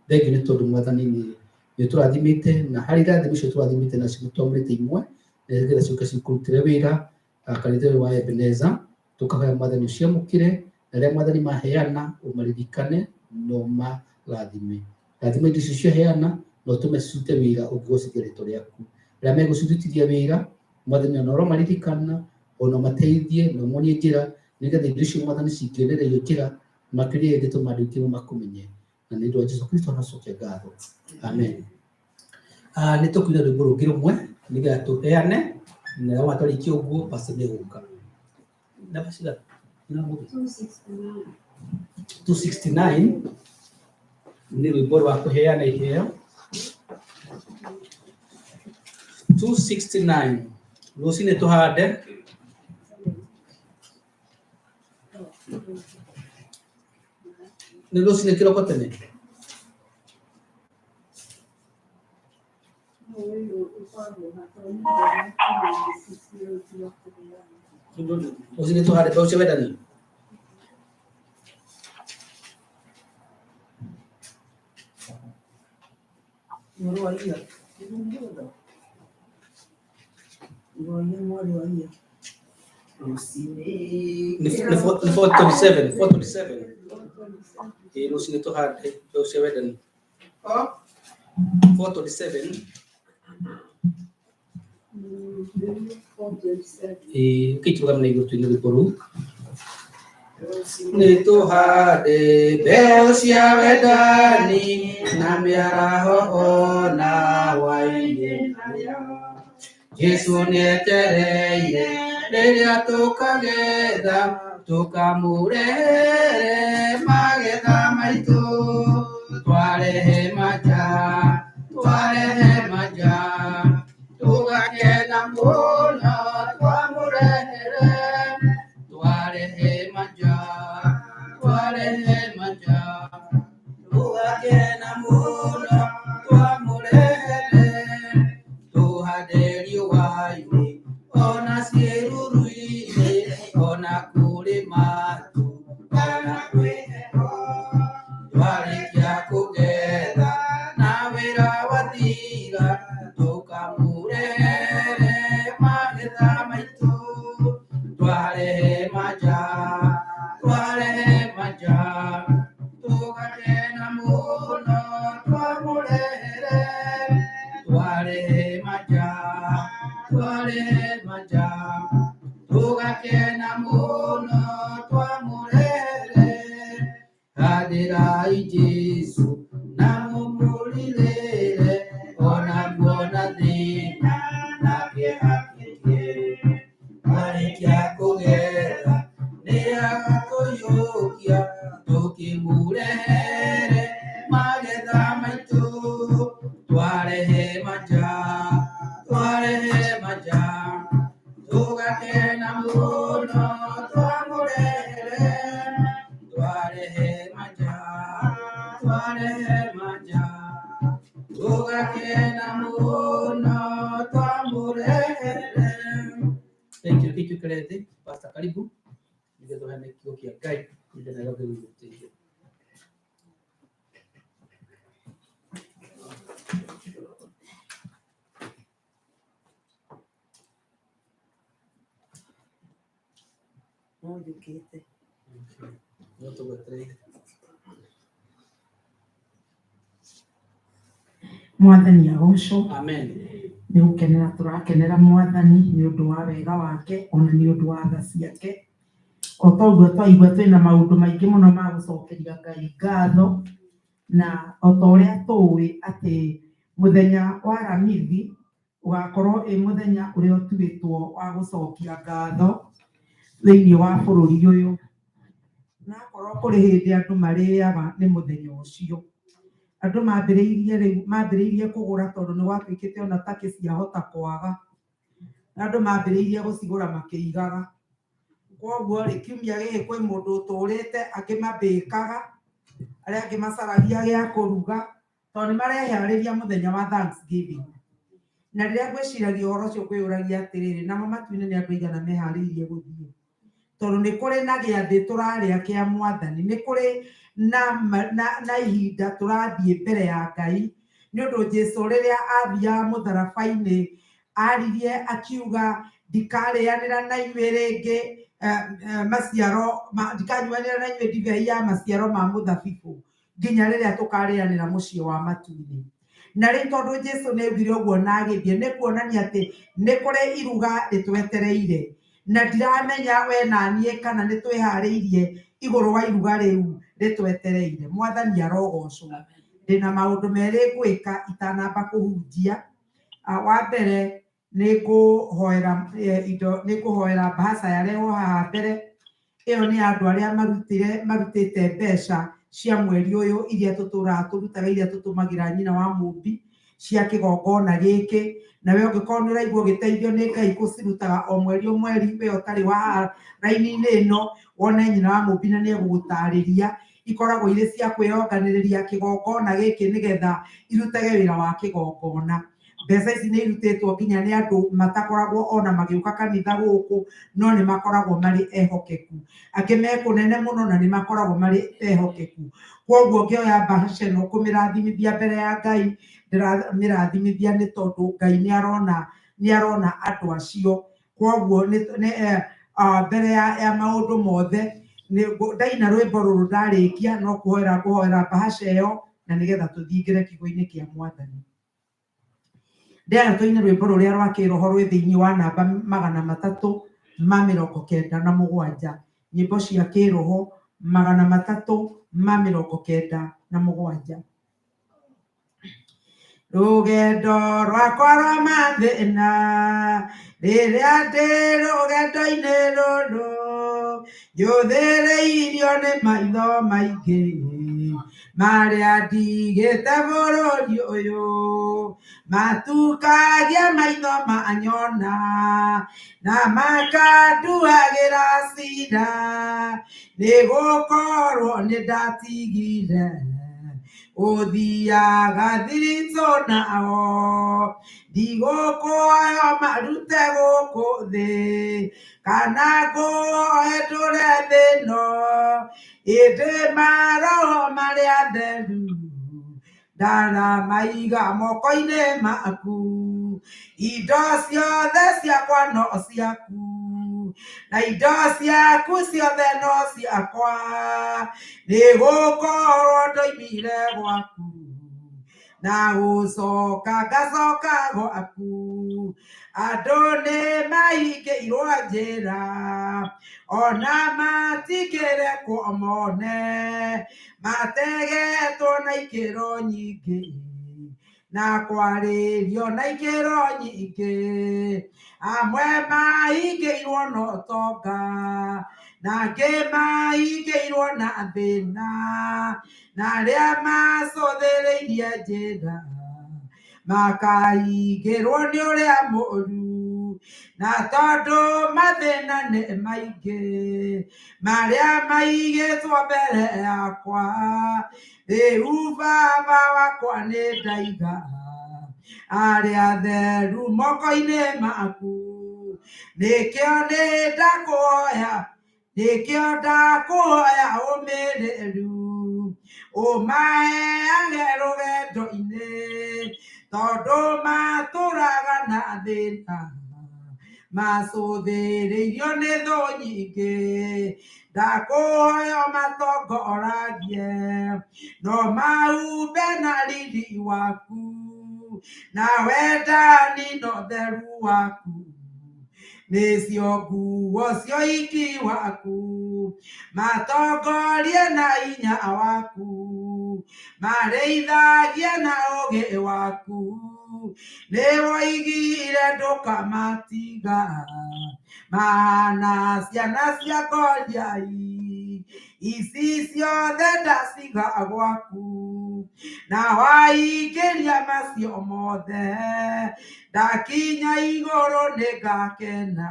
thengi ni tondu mwathani ni turathimite na hari rathimo icio turathimite na cimutomete imwe nigetha ciuke cikurutire wira kanitha wa Ebenezer tukahoya mwathani uciamukire na ria mwathani maheana umaririkane no marathime rathimo icio ciheana no tume cute wira ungigocithia rito riaku ria megucirutithia wira mwathani ona maririkana ona mateithie no monie njira nigetha indo icio mwathani cingionererio njira makiria gituma andu aingi makumenye na ni ndu Jesu Kristo nacokia ngatho amen. Ni tukwira rwimbo rungi rumwe nigetha tuheane na watwarikia uguo pastor ni guka na pastor 269 ni rwimbo rwa kuheana iheo 269 Lucine tuhande ni Lucine kiroko tene Lucine tuhande kwa uchewedani Moro iya. Ngoja mwali wa iya. ni 427 Lucine tuhande kwa uchewedani 427 kichuka mna iguru twini rikoru ni tuhande mbeu cia wendani na miaraho ona waini Jesu nietereire riria tukagetha tukamurehere magetha maitu twarehe maja tugakena muno twamurehere twarehe maja tugakena muno twamurehere tuhatherio waini ona ciĩruru-inĩ ona kũrĩ matu kana kwĩheho twarĩkia kũgetha na wĩra wathira tukamurehere magetha maitũ twarehe maja tugakena mũno twamurehere twarehe maja tugakena mũno twamurehere hathirai Jesu na mumũrirĩre ona nguona thĩna na kĩeha kĩingĩ kũiyũkia tũkĩmũrehere magetha maitũ twarehe manja tũgakena mũno twamũrehere twarehe manja tũgakena mũno twamũrehere. Thank you Kelete. Pastor karibu nĩgetha ũheane kiugo kĩa Ngai nĩgetha Nairobi gũgũteithia. Mwathani agocwo. Amen. Nĩ gũkenera tũrakenera Mwathani nĩ ũndũ wa wega wake ona nĩ ũndũ wa tha ciake. O toguo twaigua twĩna maũndũ maingĩ mũno ma gũcokeria Ngai ngatho, na o ta ũrĩa tũĩ atĩ mũthenya wa Aramithi ũgakorwo ĩ mũthenya ũrĩa ũtuĩtwo wa gũcokia ngatho thĩinĩ wa bũrũri ũyũ. Na akorwo kũrĩ hĩndĩ andũ marĩaga nĩ mũthenya ũcio. Andũ mambĩrĩirie kũgũra tondũ nĩ gwatuĩkĩte ona takĩ ciahota kwaga. Andũ mambĩrĩirie gũcigũra makĩigaga. Koguo rĩ kiumia gĩkĩ kwĩ mũndũ ũtũrĩte akĩmabĩkaga, arĩa angĩ macaragia gĩa kũruga tondũ nĩ mareharĩria mũthenya wa Thanksgiving. Na rĩrĩa ngwĩciragia ũhoro ũcio kwĩyũragia atĩrĩrĩ, namo matu-inĩ nĩ andũ aigana meharĩirie gũthiĩ. Tondũ nĩ kũrĩ na gĩathĩ tũrarĩa kĩa Mwathani, nĩ kũrĩ na ihinda tũrathiĩ mbere ya Ngai, nĩ ũndũ Jesũ rĩrĩa athiaga mũtharaba-inĩ aririe akiuga ndikarĩanĩra na inyuĩ rĩngĩ ndikanyuanĩra na inyuĩ ndibei ya maciaro ma mũthabibũ nginya rĩrĩa tũkarĩanĩra mũciĩ wa matu-inĩ. Na rĩu tondũ Jesũ nĩ augire ũguo na agĩthiĩ, nĩ kuonania atĩ nĩ kũrĩ iruga rĩtwetereire, na ndiramenya we na niĩ kana nĩ twĩharĩirie igũrũ wa iruga rĩu rĩtwetereire. Mwathani arogocwo. Ndĩna maũndũ merĩ ngwĩka itanamba kũhunjia. Wa mbere nĩ ngũhoera mbahaca yarehwo haha mbere. Ĩyo nĩ andũ arĩa marutĩte mbeca cia mweri ũyũ iria tũtũraga tũrutaga iria tũtũmagĩra nyina wa mũmbi cia kĩgongona gĩkĩ. Na we ũngĩkorwo nĩ ũraigua ũgĩteithio nĩ Ngai gũcirutaga o mweri o mweri, we ũtarĩ wa raini-inĩ ĩno wone nyina wa mũmbi na nĩ egũgũtarĩria. Ikoragwo irĩ cia kwĩyonganĩrĩria kĩgongona gĩkĩ nĩgetha irutage wĩra wa kĩgongona. Mbeca ici nĩ irutĩtwo nginya nĩ andũ matakoragwo ona magĩũka kanitha gũkũ, no nĩ makoragwo marĩ ehokeku. Angĩ me kũnene mũno na nĩ makoragwo marĩ ehokeku. Koguo ngĩoya mbahaca ĩno kũmĩrathimithia mbere ya Ngai, ndĩramĩrathimithia nĩ tondũ Ngai nĩ arona andũ acio. Koguo mbere ya maũndũ mothe ndaina rwĩmbo rũrũ ndarĩkia no kũhoera mbahaca ĩyo na nĩgetha tũthingĩre kiugo-inĩ kĩa Mwathani. Ndĩrenda tũine rwĩmbo rũrĩa rwa kĩroho rwĩ thĩinĩ wa namba 397. Nyĩmbo cia kĩroho 397. Rũgendo rwakwa rwa mathĩna rĩrĩa ndĩ rũgendo-inĩ rũrũ njũthĩrĩirio nĩ maitho maingĩ marĩa ndigĩte bũrũri ũyũ, matukagia maitho manyona na makanduagĩra cira, nĩ gũkorwo nĩ ndatigire ũthiaga thiritũ nao, ndigũkũoyo marute gũkũ thĩ kana ngũoe ndũre thĩ ĩno, ĩndĩ maroho marĩa theru ndanamaiga moko-inĩ maku, indo ciothe ciakwa no ciaku na indo ciaku ciothe no ciakwa, nĩ gũkorwo ndoimire gwaku na gũcoka ngacoka gwaku. Andũ nĩ mahingĩirwo njĩra ona matingĩrekwo mone, mategetwo na ikĩro nyingĩ na kwarĩrio na ikĩro nyingĩ, amwe mahingĩirwo na ũtonga na ngĩmaingĩirwo na thĩna na arĩa macothereirie njĩra makaingĩrwo nĩ ũrĩa mũũru na tondũ mathĩna nĩ maingĩ marĩa maigĩtwo mbere yakwa rĩu Baba wakwa nĩ ndaiga arĩa atheru moko-inĩ maku nĩkĩo ndakũhoya ũmĩrĩru ũmaheage rũgendo-inĩ tondũ matũraga na thĩna macũthĩrĩirio nĩ thũ nyingĩ ndakũhoya matongoragie no mahumbe na riri waku na wendani na ũtheru waku nĩcio nguo cia ũhiki waku matongorie na hinya waku marĩithagie na ũũgĩ waku nĩwoigire ndũkamatiga mana ciana cia Goliathi ici ciothe ndaciga gwaku na waingĩria macio mothe ndakinya igũrũ nĩngakena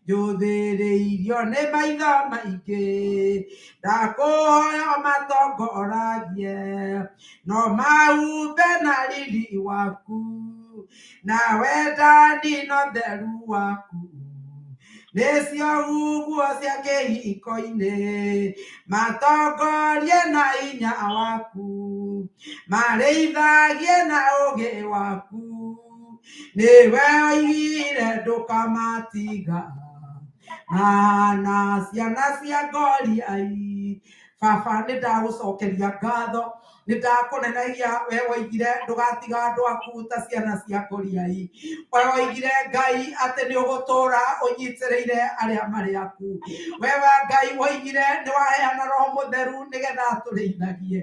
njũthĩrĩirio nĩ maitho maingĩ ndakũhoya matongoragie no mahumbe na riri waku na wendani na ũtheru waku nĩcio nguo cia kĩhiko-inĩ matongorie na hinya waku marĩithagie na ũũgĩ waku nĩwe oigire ndũkamatiga mana ciana cia Goliathi Baba nĩndagũcokeria ngatho nĩndakũnenagia we woigire ndũgatiga andũ aku ta ciana cia Goliathi we woigire Ngai atĩ nĩ ũgũtũũra ũnyitĩrĩire arĩa marĩ aku we Ngai woigire nĩ waheana Roho Mũtheru nĩgetha atũrĩithagie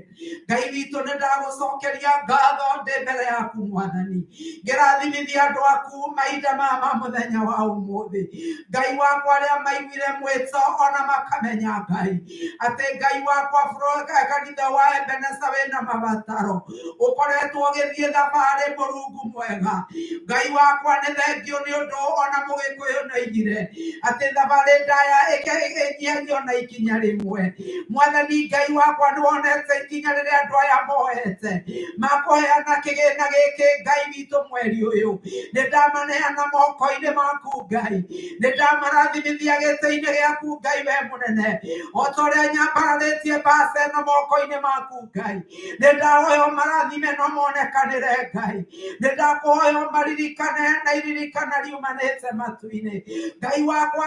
Ngai witũ nĩndagũcokeria ngatho ndĩ mbere yaku Mwathani ngĩrathimithia andũ aku mahinda ma mũthenya wa ũmũthĩ Ngai wakwa arĩa maiguire mwĩto ona makamenya Ngai atĩ Ngai wakwa kanitha wa Ebenezer wĩna mabataro ũkoretwo ũgĩthiĩ thabarĩ Mũrungu mwega Ngai wakwa nĩ thengio nĩ ũndũ ona Mũgĩkũyũ nĩoigire atĩ thabarĩ ndaya ĩkĩnyihagio na ikinya rĩmwe Mwathani Ngai wakwa nĩwonete ikinya rĩrĩa andũ aya mohete makũheana kĩgĩna gĩkĩ Ngai witũ mweri ũyũ nĩndamaneana moko-inĩ maku Ngai nĩndamarathimithia gĩtĩ-inĩ gĩaku Ngai we mũnene o ta ũrĩa nyambararĩtie mbaca ĩno moko-inĩ maku Ngai nĩndahoya marathime no monekanĩre Ngai nĩndakũhoya maririkane na iririkana riumanĩte matu-inĩ Ngai wakwa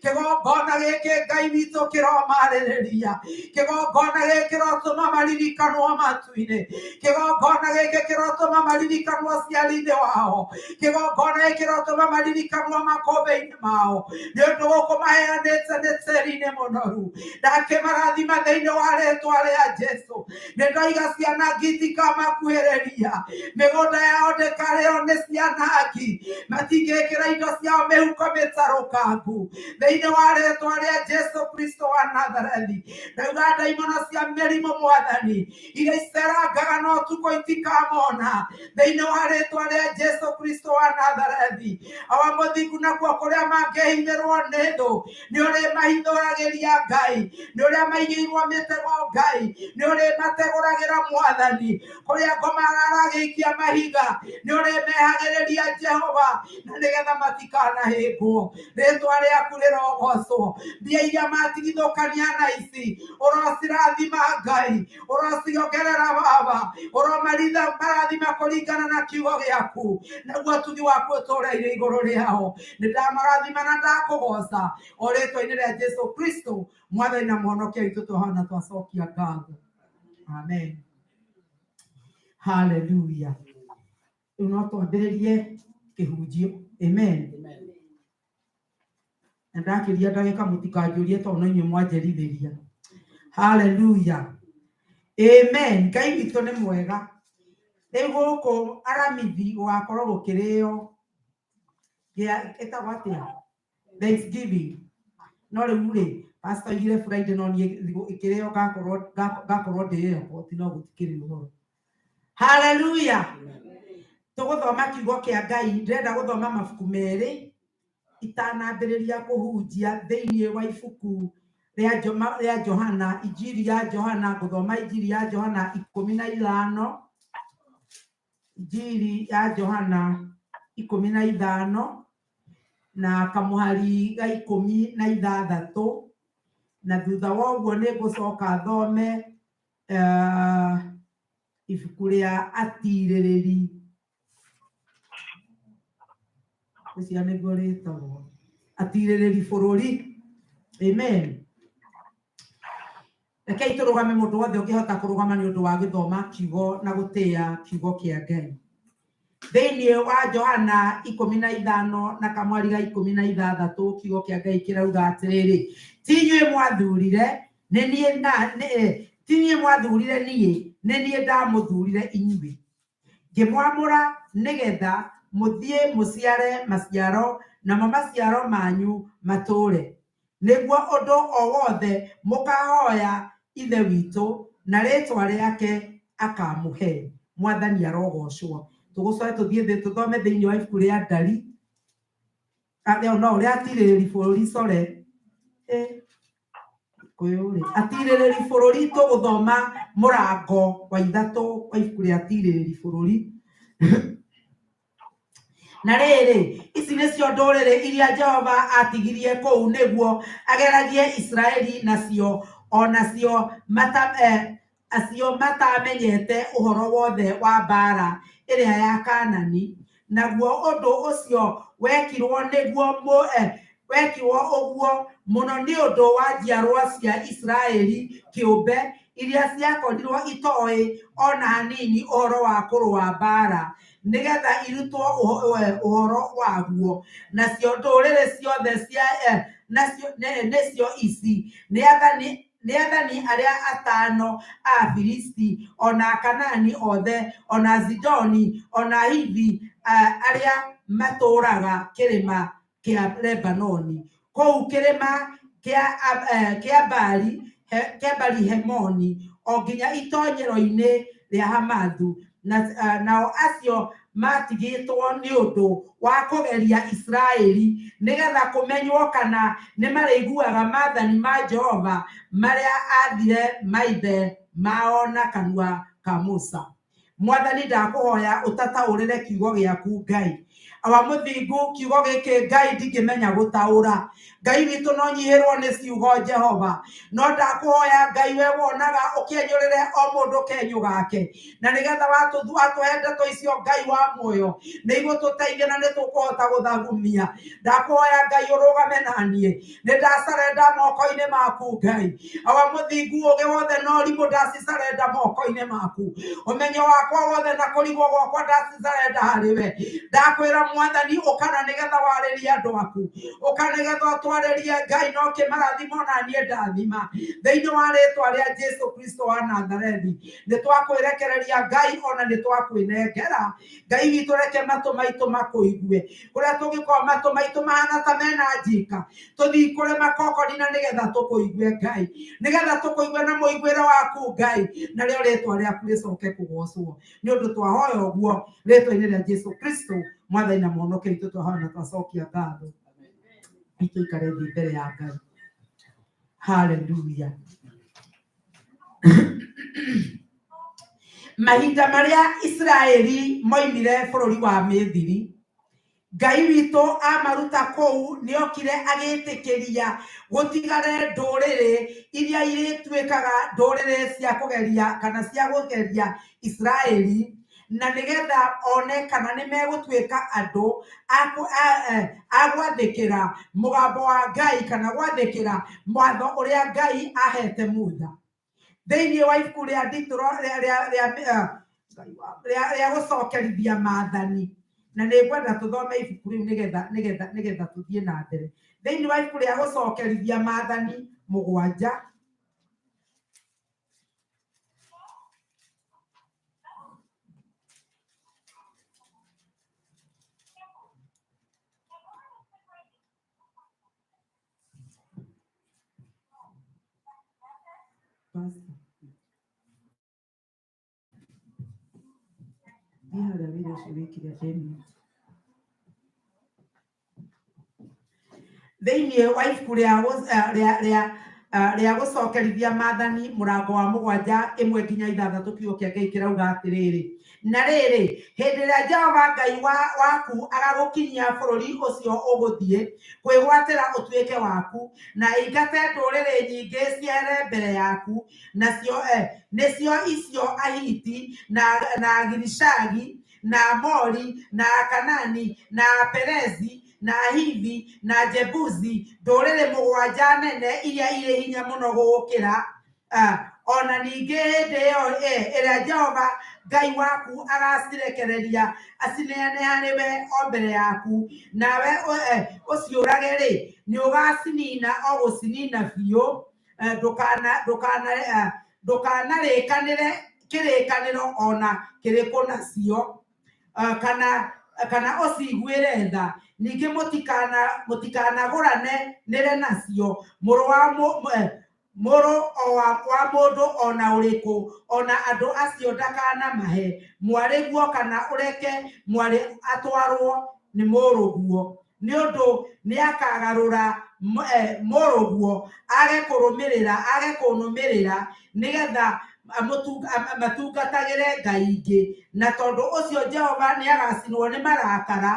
kĩgongona gĩkĩ Ngai witũ kĩromarĩrĩria kĩgongona gĩkĩ kĩrotũma maririkanwo matu-inĩ kĩgongona gĩkĩ kĩrotũma maririkanwo ciari-inĩ wao kĩgongona gĩkĩ kĩrotũma maririkanwo makũmbĩ-inĩ mao nĩ ũndũ gũkũ maheanĩte nĩ tĩri-inĩ mũnoru ndakĩmarathima thĩinĩ wa rĩtwa rĩa Jesũ nĩndoiga ciana itikamakuhĩrĩria mĩgũnda yao ndĩkarĩo nĩ cianangi matingĩkĩra indo ciao mĩhuko mĩtarũkangu thĩinĩ wa rĩtwa rĩa Jesũ Kristo wa Nazarethi ndauga ndaimono cia mĩrimũ Mwathani iria icerangaga no ũtukũ itikamona thĩinĩ wa rĩtwa rĩa Jesũ Kristo wa Nazarethi awa mũthingu nakuo kũrĩa mangĩhinyĩrwo nĩ thũ nĩ ũrĩ mahithũragĩria Ngai nĩ ũrĩa maigĩirwo mĩtego Ngai nĩ ũrĩ mategũragĩra Mwathani kũrĩa ngoma aragĩikia mahiga nĩ ũrĩ mehagĩrĩria Jehova na nĩgetha matikanahĩngwo rĩtwa rĩaku rĩrogocwo mbia iria matigithũkania na ici ũrocirathima Ngai ũrociongerera Baba ũromarathima kũringana na kiugo gĩaku naguo ũtugi waku ũtũũre-irĩ igũrũ rĩao nĩndamarathima na ndakũgoca o rĩtwa-inĩ rĩa Jesũ Kristo Mwathani na Mũhonokia witũ tũhana twacokia ngatho amen haleluya rĩu no twambĩrĩrie kĩhunjio amen ndakĩria ndagĩka mũtikanjũrie tondũ no inyuĩ mwanjerithĩria haleluya amen Ngai witũ nĩ mwega rĩu gũkũ aramithi gũgakorwo gũkĩrĩo ĩtagwo atĩa Thanksgiving. No rĩu rĩ, pastor igire Friday no niĩ ikĩrĩo gakorwo ndĩ airport no gũtikĩrĩ ũhoro. Hallelujah. Tũgũthoma kiugo kĩa Ngai, ndĩrenda gũthoma mabuku merĩ itanambĩrĩria kũhunjia thĩinĩ wa ibuku rĩa Johana, injiri ya Johana, gũthoma injiri ya Johana 15, injiri ya Johana 15 na kamũhari ga 16, na thutha wa ũguo nĩ ngũcoka thome ibuku rĩa atirĩrĩri. Ũcio nĩguo rĩtagwo atirĩrĩri bũrũri. Amen. Rekei tũrũgame mũndũ wothe ũngĩhota kũrũgama nĩ ũndũ wa gĩthoma kiugo na gũtĩĩa kiugo kĩa Ngai. Thĩinĩ wa Johana 15 na kamwari ga 16 kiugo kĩa Ngai kĩrauga atĩrĩrĩ, ti inyuĩ mwathurire niĩ, nĩ niĩ ndamũthurire inyuĩ, ngĩmwamũra nĩgetha mũthiĩ mũciare maciaro, namo maciaro manyu matũũre, nĩguo ũndũ o wothe mũkahoya ithe witũ na rĩĩtwa rĩake akamũhe. Mwathani arogocwo. Tũgũcoka tũthiĩ thĩ tũthome thĩinĩ wa ibuku rĩa Ndari, no rĩa atirĩrĩri bũrũri core atirĩrĩri bũrũri, tũgũthoma mũrango wa 3 wa ibuku rĩa atirĩrĩri bũrũri. Na rĩrĩ, ici nĩcio ndũrĩrĩ iria Jehova atigirie kũu nĩguo ageragie Israeli nacio, onacio matamenyete ũhoro wothe wa mbara ĩrĩa ya Kaanani. Naguo ũndũ ũcio wekirwo ũguo mũno nĩ ũndũ wa njiarwa cia Israeli kĩũmbe iria ciakorirwo itoĩ ona hanini ũhoro wa kũrũa mbara, nĩgetha irutwo ũhoro waguo. Nacio ndũrĩrĩ ciothe nĩcio ici, nĩ athani arĩa 5 a Filisti, ona Kaanani othe, ona Zidoni, ona Hivi arĩa matũũraga kĩrĩma kĩa Lebanoni, kũu kĩrĩma kĩa Bali Hemoni, o nginya itoonyero-inĩ rĩa Hamathu. Nao acio matigĩtwo nĩ ũndũ wa kũgeria Israeli, nĩgetha kũmenywo kana nĩ marĩiguaga maathani ma Jehova marĩa aathire maithe mao na kanua ka Musa. Mwathani ndakũhoya ũtataũrĩre kiugo gĩaku Ngai. Wa mũthingu, kiugo gĩkĩ Ngai ndingĩmenya gũtaũra. Ngai witũ no nyihĩrwo nĩ ciugo Jehova, no ndakũhoya Ngai we wonaga ũkĩenyũrĩre o mũndũ kenyũ gake, na nĩgetha watũhe ndeto icio Ngai wa muoyo nĩ igũtũteithia na nĩ tũkũhota gũthagumia. Ndakũhoya Ngai ũrũgame naniĩ, nĩ ndacarenda moko-inĩ maku Ngai. Wa mũthingu, ũgĩ wothe na ũrimũ ndacicarenda moko-inĩ maku, ũmenyo wakwa wothe na kũrigwo gwakwa ndacicarenda harĩ we. Ndakwĩra Mwathani, ũkana nĩgetha warĩrie andũ aku, ũkana nĩgetha twarĩrie Ngai no kĩmarathimo na niĩ ndathima thĩinĩ wa rĩĩtwa rĩa Jesu Kristo wa Nazarethi. Nĩ twakwĩrekereria Ngai, ona nĩ twakwĩnengera Ngai witũ, reke matũ maitũ makũigue kũrĩa tũngĩkorwo matũ maitũ mahana ta mena njika, tũthiĩ kũrĩ makokoni na nĩgetha tũkũigue Ngai, nĩgetha tũkũigue na mũiguĩre waku Ngai, narĩo rĩĩtwa rĩaku rĩcoke kũgocwo. Nĩ ũndũ twahoya ũguo rĩĩtwa-inĩ rĩa Jesu Kristo Mwathani na Mũhonokia witũ, twahoya na twacokia ngatho. Tũikare thĩ mbere ya Ngai. Hallelujah. Mahinda marĩa Israeli moimire bũrũri wa Misiri, Ngai witũ amaruta kũu, nĩokire agĩtĩkĩria gũtigare ndũrĩrĩ iria irĩtuĩkaga ndũrĩrĩ cia kũgeria kana cia gũgeria Israeli, na nĩgetha one kana nĩ megũtuĩka andũ a gwathĩkĩra mũgambo wa Ngai kana gwathĩkĩra mwatho ũrĩa Ngai ahete Musa. Thĩinĩ wa ibuku rĩa rĩa gũcokerithia maathani, na nĩ ngwenda tũthome ibuku rĩu nĩgetha tũthiĩ na mbere. Thĩinĩ wa ibuku rĩa gũcokerithia maathani 7, Pastor. Ina da video shiriki ya deni. Thĩinĩ wa ibuku rĩa gũcokerithia Maathani mũrango wa 7:1-6 kiugo kĩa Ngai kĩrauga atĩrĩrĩ, na rĩrĩ, hĩndĩ ĩrĩa Jehova Ngai waku agagũkinyia bũrũri ũcio ũgũthiĩ kwĩgwatĩra ũtuĩke waku, na aingate ndũrĩrĩ nyingĩ ciehere mbere yaku, nacio nĩcio icio Ahiti na Girishagi na Amori na Akanani na Aperezi na Ahivi na Jebusi, ndũrĩrĩ 7 nene iria irĩ hinya mũno gũgũkĩra. Ona ningĩ hĩndĩ ĩyo ĩrĩa Jehova Ngai waku agacirekereria acineane harĩ we o mbere yaku, nawe ũciũrage-rĩ, nĩ ũgacinina o gũcinina biũ. Ndũkanarĩkanĩre kĩrĩkanĩro ona kĩrĩkũ nacio, kana ũciguĩre tha. Ningĩ mũtikanagũranĩre nacio mũrũ wa mũndũ ona ũrĩkũ, ona andũ acio ndakanamahe mwarĩguo, kana ũreke mwarĩ atwarwo nĩ mũrũguo, nĩ ũndũ nĩakagarũra mũrũguo age kũnũmĩrĩra nĩgetha matungatagĩre ngai ingĩ, na tondũ ũcio Jehova nĩagacinwo nĩ marakara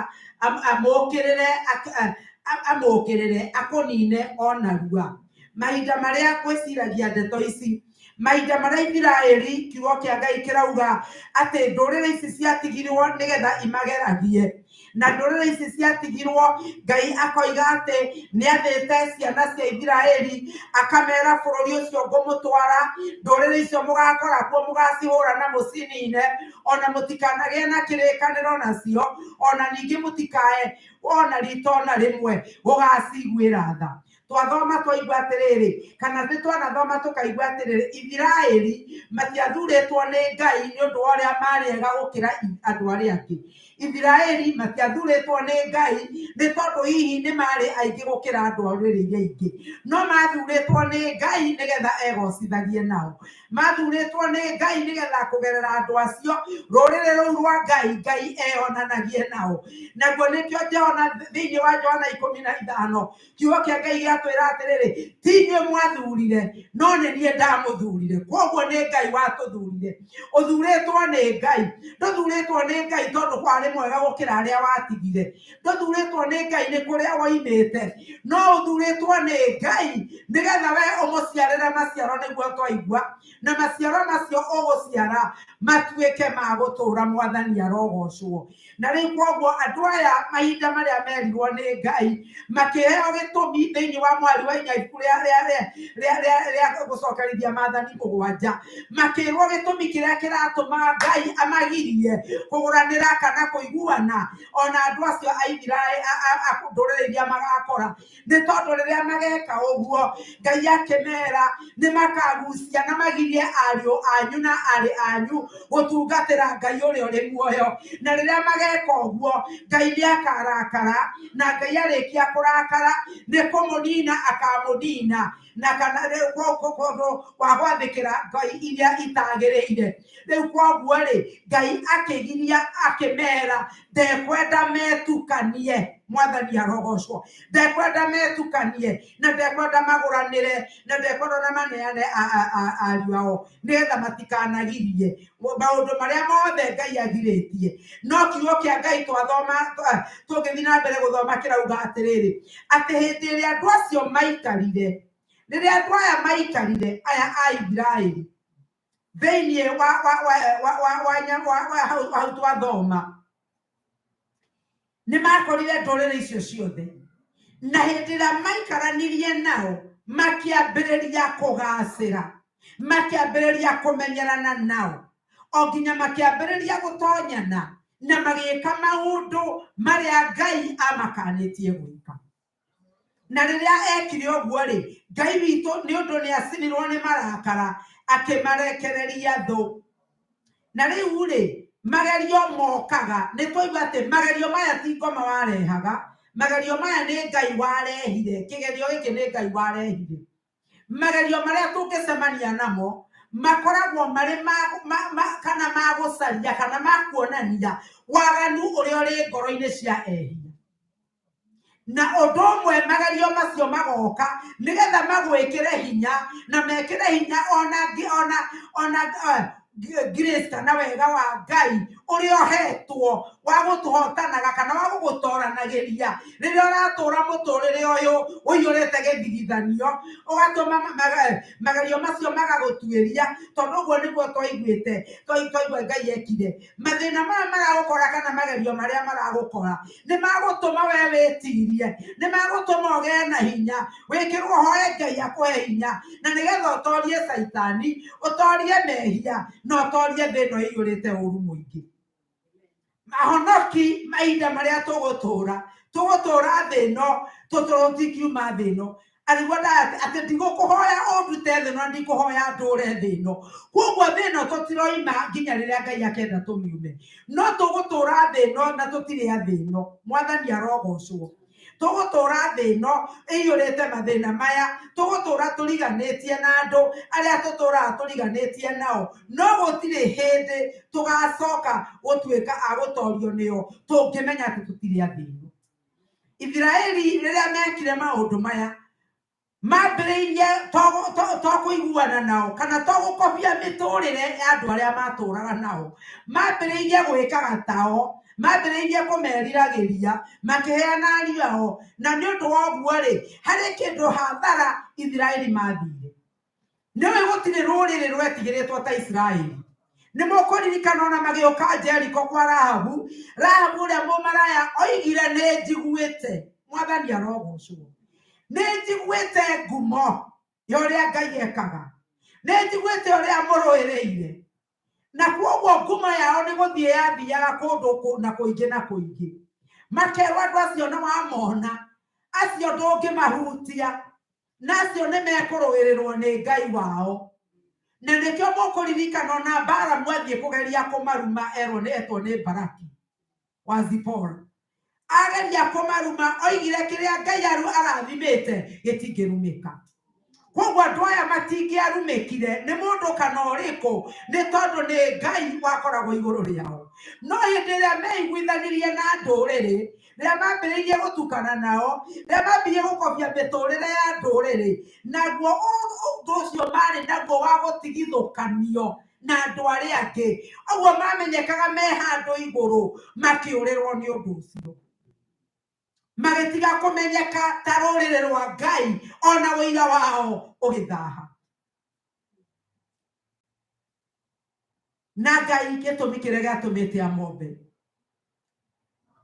amũkĩrĩre akũnine o narua. Mahinda marĩa gwĩciragia ndeto ici, mahinda marĩa Isiraeli, kiugo kĩa Ngai kĩrauga atĩ ndũrĩrĩ ici ciatigirwo nĩgetha imageragie, na ndũrĩrĩ ici ciatigirwo, Ngai akoiga atĩ nĩathĩte ciana cia Isiraeli akamera bũrũri ũcio ngũmũtwara, ndũrĩrĩ icio mũgakora kuo mũgacihũra na mũcinine, ona mũtikanagĩe na kĩrĩkanĩro nacio, ona ningĩ mũtikae ona rita ona rĩmwe gũgaciguĩra tha. Twathoma twaigua atĩrĩrĩ, kana nĩtwanathoma tũkaigua atĩrĩrĩ, Isiraeli matiathurĩtwo nĩ Ngai nĩ ũndũ wa ũrĩa marĩ ega gũkĩra andũ arĩa angĩ. Isiraeli matiathurĩtwo nĩ Ngai nĩ tondũ hihi nĩ marĩ aingĩ gũkĩra andũ rũrĩrĩ iria ingĩ, no mathurĩtwo nĩ Ngai nĩgetha egocithagie nao. Mathurĩtwo nĩ Ngai nĩgetha kũgerera andũ acio rũrĩrĩ rũu rwa Ngai ehonanagie nao. Naguo nĩkĩo Johana, thĩinĩ wa Johana 15, kiugo kĩa Ngai gĩatwĩra atĩrĩrĩ, ti inyuĩ mwathurire, no nĩ niĩ ndamũthurire. Koguo nĩ Ngai watũthurire. Ũthurĩtwo nĩ Ngai. Ndũthurĩtwo nĩ Ngai tondũ warĩ mwega gũkĩra arĩa watigire. Ndũthurĩtwo nĩ Ngai nĩ kũrĩa woimĩte, no ũthurĩtwo nĩ Ngai nĩgetha we ũmũciarĩre maciaro, nĩguo twaigua, na maciaro macio ũgũciara matuĩke ma gũtũũra. Mwathani arogocwo. Na rĩu koguo andũ aya mahinda marĩa merirwo nĩ Ngai makĩheo gĩtũmi thĩinĩ wa mweri wa 4 ibuku rĩa gũcokerithia Maathani 7, makĩrwo gĩtũmi kĩrĩa kĩratũma Ngai amagirie kũgũranĩra kana kũiguana ona andũ acio a Isiraeli ndũrĩrĩ iria magakora, nĩ tondũ rĩrĩa mageka ũguo Ngai akĩmera nĩ makagucia na magirie ariũ anyu na arĩ anyu gũtungatĩra Ngai ũrĩa ũrĩ muoyo. Na rĩrĩa mageka ũguo Ngai nĩakarakara, na Ngai arĩkia kũrakara nĩ kũmũnina akamũnina, na kana kũndũ wa gwathĩkĩra ngai iria itagĩrĩire. Rĩu koguo-rĩ, Ngai akĩgiria akĩmera ndekwenda metukanie. Mwathani arogocwo. Ndekwenda metukanie, na ndekwenda magũranĩre, na ndekwenda na maneane ariũ ao nĩgetha matikanagirie maũndũ marĩa mothe Ngai agirĩtie. No kiugo kĩa Ngai twathoma tũgĩthiĩ na mbere gũthoma kĩrauga atĩrĩrĩ, atĩ hĩndĩ ĩrĩa andũ acio maikarire, rĩrĩa andũ aya maikarire aya a Isiraeli thĩinĩ wa hau twathoma, nĩ makorire ndũrĩrĩ icio ciothe, na hĩndĩ ĩrĩa maikaranirie nao makĩambĩrĩria kũgacĩra, makĩambĩrĩria kũmenyerana nao, o nginya makĩambĩrĩria gũtonyana na magĩka maũndũ marĩa Ngai amakanĩtie gwĩka. Na rĩrĩa ekire ũguo-rĩ, Ngai witũ nĩ ũndũ nĩacinirwo nĩ marakara akĩmarekereria thũ. Na rĩu-rĩ, magerio mokaga, nĩ twaigua atĩ magerio maya ti ngoma warehaga, magerio maya nĩ Ngai warehire. Kĩgerio gĩkĩ nĩ Ngai warehire. magerio maria tungicemania namo makoragwo mari kana magucaria kana makuonania waganu uria uri ngoro-ini cia ehia na undu umwe magerio macio magoka nigetha magwikire hinya na mekire hinya ona grace kana wega wa Ngai uria ohetwo wa gutuhotanaga kana wa gugutoranagiria riria uratura muturire uyu uiyurite githigithanio ugatuma magerio macio magagutuiria tondu uguo niguo twaiguite Ngai ekire mathina maya maragukora kana magerio maria maragukora ni magutuma we witirie ni magutuma ugie na hinya wikirwo hoye Ngai akuhe hinya na nigetha utorie saitani utorie mehia no torie thino iyurite uru muingi mahonoki maida maria tugutura thino tututikiuma thino arigwada ati ndigukuhoya ondute thino ndikuhoya ndure thino koguo thino tutiroima nginya riria Ngai akenda tumiume no tugutura thino na tutire thino mwathani arogocwo tugutura thino iyurite mathina maya tugutura turiganitie na andu aria tutura turiganitie nao no gutire hindi tugacoka gutuika agutorio nio tungimenya ati tutire thino Israeli riria mekire maundu maya mambiriirie tokuiguana nao kana togukobia miturire ya andu aria maturaga nao mambiriirie gwikaga tao mambiriirie kumeriragiria makiheana ariu ao na ni undu wa uguo ri hari kindu hathara Israeli mathire niwe gutire ruriri rwetigiritwo ta Israeli ni mukuririkana ona magioka Jeriko kwa Rahabu uria mumaraya oigire ni njiguite mwathani arogocwo ni njiguite ngumo ya uria Ngai ekaga ni njiguite uria muruiriire na kwoguo ngumo yao ni guthie yathiaga kundu na kuingi makerwo andu acio na wamona acio ndungimahutia na acio ni mekuruirirwo ni Ngai wao na nikio mukuririkana na mbara mwathie kugeria kumaruma etwo ni Baraki wa Zipora ageria kumaruma oigire kiria Ngai arathimite gitingirumika koguo andu aya matingiarumikire ni mundu kana uriku ni tondu ni Ngai wakoragwo iguru riao no hindi iria meiguithanirie na nduriri riria mambiriirie gutukana nao riria mambirie gukobia miturire ya nduriri naguo undu ucio mari naguo wa gutigithukanio na andu aria angi uguo mamenyekaga me handu iguru makiurirwo ni undu ucio magetiga kumenyeka ta ruriri rwa Ngai ona wira wao ugithaha na Ngai gitumi kiria giatumite amombe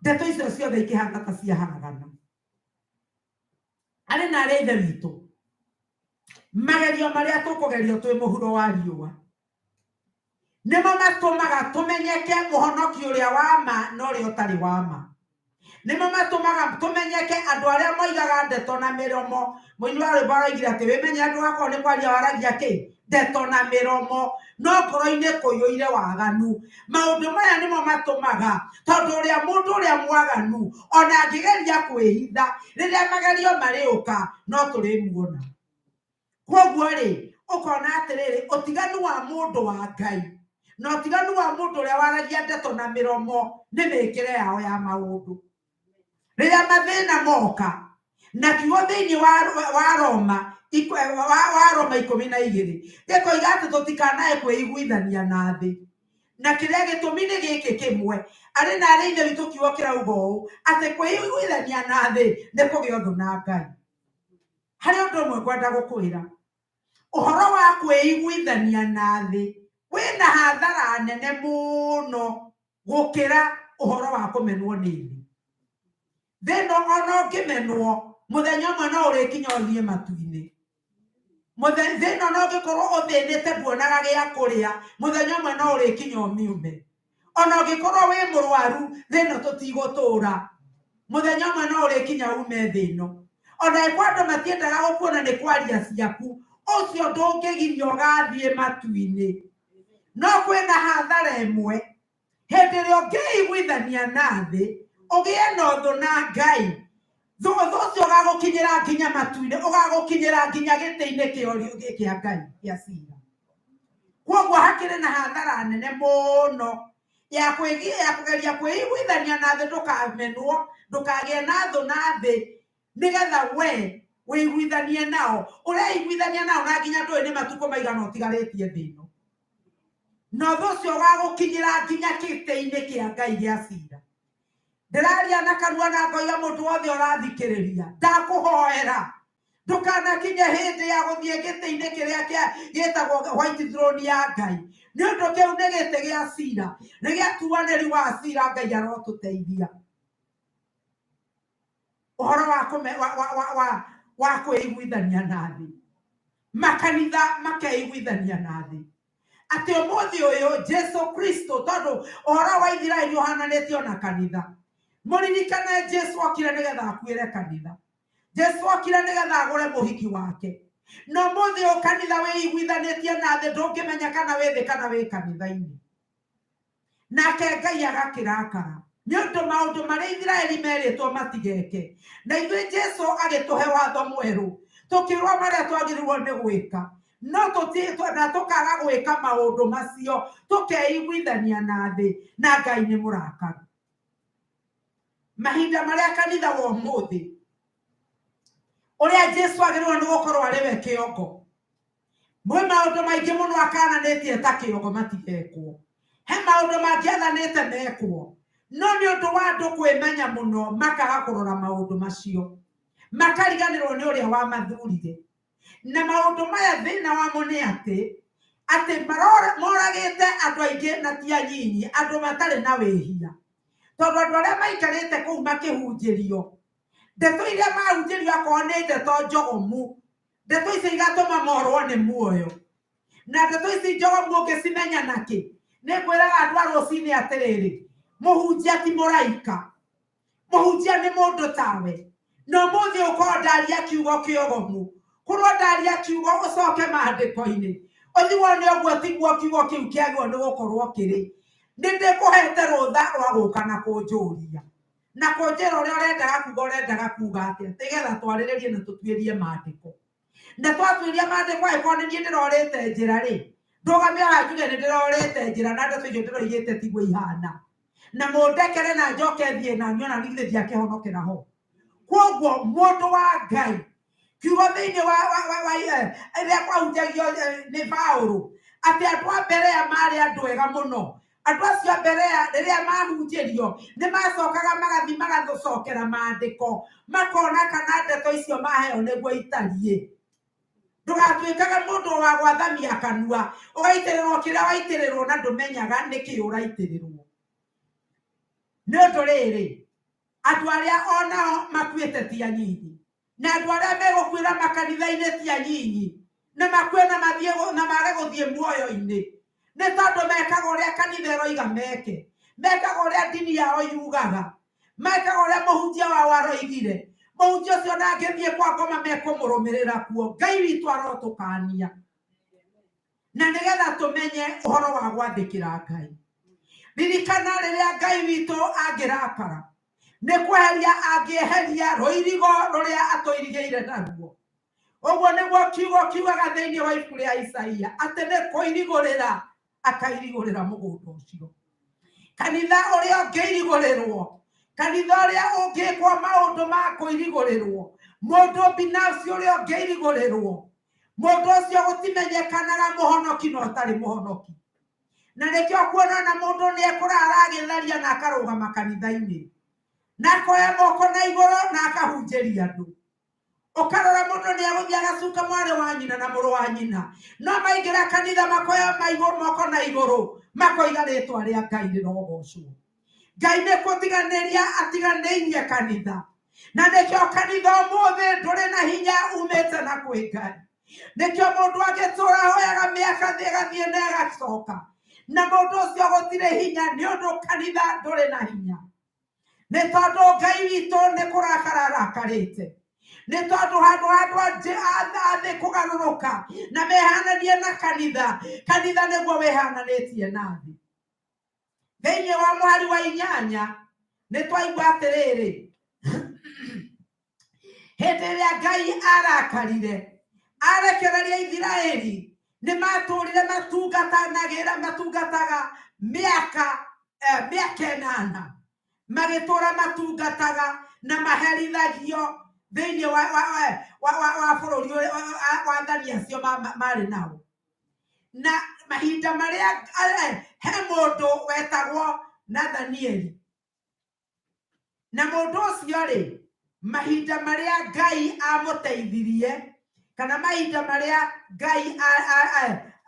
ndeto icio ciothe ikihana ta ciahanagana ari na aria ithe witu magerio maria tukugerio twi muhuro wa riua nimo matumaga tumenyeke muhonoki uria wa ma no ria utari wa ma nimo matumaga tumenyeke andu aria moigaga ndeto na miromo muini wa rwimbo araigire ati wimenye andu akwa ni kwaria waragia ki ndeto na miromo no ngoro-ini kuyuire waganu maundu maya nimo matumaga tondu uria mundu uria mwaganu ona angigeria kwihitha riria magerio mariuka no turimuona koguo ri ukona atiriri utiganu wa mundu wa Ngai no utiganu wa mundu uria waragia ndeto na miromo ni mikire yao ya maundu riria mathina moka na kiugo thiini wa Roma 12 gikoiga ati tutikanae kwiguithania na thi na kiria gitumi ni giki kimwe ari na aria ithe witu kiugo kirauga uu ati kwiguithania na thi ni kugia uthu na Ngai hari undu umwe ngwenda gukwira uhoro wa kwiguithania na thi wina hathara nene muno gukira uhoro wa kumenwo ni thi thino ona ungimenwo muthenya umwe no urikinya uthie matu-ini thino no ungikorwo uthinite nduonaga gia kuria muthenya umwe no urikinya umiume ona ungikorwo wi murwaru thino tutigutura muthenya umwe no urikinya ume thino ona ikwandu matiendaga gukuona ni kwaria ciaku ucio ndungigirio gathie matu-ini no kwina hathara imwe hindi ria ungiiguithania na thi ugie na uthu na Ngai thuthu ugagukinyira nginya matu-ini ugagukinyira nginya giti-ini kia Ngai gia cira. Koguo hakiri na hathara nene muno ya kugeria kwĩiguithania na thĩ ndũkamenwo, ndũkagĩe na thũ na thĩ, nĩgetha we wĩiguithanie nao. Ũreiguithania nao na nginya ndũĩ nĩ matukũ maigana ũtigarĩtie thĩ ĩno, na thũ ũcio ũgagũkinyĩra nginya gĩtĩ-inĩ kĩa Ngai gĩa cira. Ndĩraria na kanua na ngoiga mũndũ wothe ũrathikĩrĩria, ndakũhoera ndũkanakinye hĩndĩ ya gũthiĩ gĩtĩ-inĩ kĩrĩa gĩtagwo white throne ya Ngai, nĩ ũndũ kĩu nĩ gĩtĩ gĩa cira, nĩ gĩa tuanĩri wa cira. Ngai arotũteithia. Ũhoro wa kwĩiguithania na thĩ, makanitha makeiguithania na thĩ, atĩ ũmũthĩ ũyũ Jesu Kristo, tondũ ũhoro wa Ithiraeli ũhananĩtio na kanitha. Mũririkane Jesu okire nĩgetha akuĩre kanitha, Jesu okire nĩgetha agũre mũhiki wake, na ũmũthĩ ũyũ kanitha wĩiguithanĩtie na thĩ, ndũngĩmenya kana wĩ thĩ kana wĩ kanitha-inĩ. Nake Ngai agakĩrakara nĩ ũndũ maũndũ marĩa Ithiraeli merĩtwo matigeke, na ithuĩ Jesu agĩtũhe watho mwerũ, tũkĩrwo marĩa twagĩrĩirwo nĩ gwĩka, no tũkaga gwĩka maũndũ macio, tũkeiguithania na thĩ, na Ngai nĩ mũrakaru. Mahinda marĩa kanitha wa ũmũthĩ, ũrĩa Jesu agĩrĩirwo nĩ gũkorwo arĩ we kĩongo, mwĩ maũndũ maingĩ mũno akananĩtie ta kĩongo matigekwo. He maũndũ mangĩ athanĩte mekwo, no nĩ ũndũ wa andũ kwĩmenya mũno makaga kũrora maũndũ macio, makariganĩrwo nĩ ũrĩa wamathurire. Na maũndũ maya thĩna wamo nĩ atĩ moragĩte andũ aingĩ na ti anyinyi, andũ matarĩ na wĩhia, tondũ andũ arĩa maikarĩte kũu makĩhunjĩrio, ndeto iria mahunjĩrio akorwo nĩ ndeto njogomu, ndeto icio igatũma morwo nĩ muoyo. Na ndeto ici njogomu ũngĩcimenya nakĩ? Nĩ ngwĩraga andũ a rũcinĩ atĩrĩrĩ, mũhunjia ti mũraika, mũhunjia nĩ mũndũ tawe. Na ũmũthĩ ũkorwo ndaria kiugo kĩogomu, korwo ndaria kiugo ũcoke maandĩko-inĩ, ũthiĩ wone ũguo tiguo kiugo kĩu kĩagĩrĩirwo nĩ gũkorwo kĩrĩ, nĩ ndĩkũhete rũtha rwa gũka na kũnjũria na kũnjĩra ũrĩa ũrendaga kuuga atĩa, nĩgetha twarĩrĩrie na tũtuĩrie maandĩko. Na twatuĩria maandĩko angĩkorwo nĩ niĩ ndĩrorĩte njĩra-rĩ, ndũgame haha njuge nĩ ndĩrorĩte njĩra na ndeto icio ndĩroigĩte tiguo ihana, na mũndekere na njoke thiĩ na niĩ ona githĩ ndiakĩhonokera ho. Koguo mũndũ wa Ngai, kiugo thĩinĩ wa rĩrĩa kwahunjagio nĩ Paũlũ atĩ andũ a Berea marĩ andũ ega mũno. Andũ acio a Berea rĩrĩa mahunjĩrio nĩ macokaga magathiĩ magacokera maandĩko, makona kana ndeto icio maheo nĩguo itariĩ. Ndũgatuĩkaga mũndũ wa gwathamia kanua, ũgaitĩrĩrwo kĩrĩa waitĩrĩrwo na ndũmenyaga nĩkĩ ũraitĩrĩrwo. Nĩ ũndũ rĩrĩ, andũ arĩa onao makuĩte ti anyinyi, na andũ arĩa megũkuĩra makanitha-inĩ ti anyinyi, na makuĩ na mathiĩ na mage gũthiĩ muoyo-inĩ, nĩ tondũ mekaga ũrĩa kanitha ĩroiga meke, mekaga ũrĩa ndini yao yugaga, mekaga ũrĩa mũhunjia wao aroigire. Mũhunjia ũcio na angĩthiĩ kwa ngoma mekũmũrũmĩrĩra kuo. Ngai witũ arotũkania na nĩgetha tũmenye ũhoro wa gwathĩkĩra Ngai. Ririkana rĩrĩa Ngai witũ angĩrakara, nĩ kweheria angĩeheria rũirigo rũrĩa atũirigĩire naruo. Ũguo nĩguo kiugo kiugaga thĩinĩ wa ibuku rĩa Isaia, atĩ nĩ kũirigũrĩra akairigũrĩra mũgũnda ũcio. Kanitha ũrĩa ũngĩirigũrĩrwo, kanitha ũrĩa ũngĩkwo maũndũ ma kũirigũrĩrwo, mũndũ binafsi ũrĩa ũngĩirigũrĩrwo, mũndũ ũcio gũtimenyekanaga mũhonoki na ũtarĩ mũhonoki. Na nĩkĩo kuona na mũndũ nĩ ekũrara agĩtharia na akarũgama kanitha-inĩ, na akoya moko na igũrũ na akahunjĩria andũ. Ũkarora mũndũ nĩ egũthiĩ agacuka mwarĩ wa nyina na mũrũ wa nyina, no maingĩra kanitha makoya moko na igũrũ, makoiga rĩtwa rĩa Ngai rĩrogocwo. Ngai nĩ kũtiganĩria atiganĩirie kanitha, na nĩkĩo kanitha ũmũthĩ ndũrĩ na hinya umĩte na kwĩ Ngai. Nĩkĩo mũndũ agĩtũra hoyaga mĩaka ĩgathiĩ na ĩgacoka, na mũndũ ũcio gũtirĩ hinya, nĩ ũndũ kanitha ndũrĩ na hinya. Nĩ tondũ Ngai witũ nĩ kũrakara arakarĩte, nĩ tondũ handũ a thĩ kũgarũrũka na mehananie na kanitha, kanitha nĩguo wehananĩtie na thĩ. Thĩinĩ wa mweri wa 8 nĩ twaigua atĩrĩrĩ, Heteria Ngai arakarire arekereria Israeli nĩ matũrire matungataga mĩaka 8 magĩtũra matungataga na maherithagio thĩinĩ wa bũrũri wathani acio marĩ nao. Na mahinda marĩa he mũndũ wetagwo Nathanieli, na mũndũ ũcio rĩ, mahinda marĩa Ngai amũteithirie kana mahinda marĩa Ngai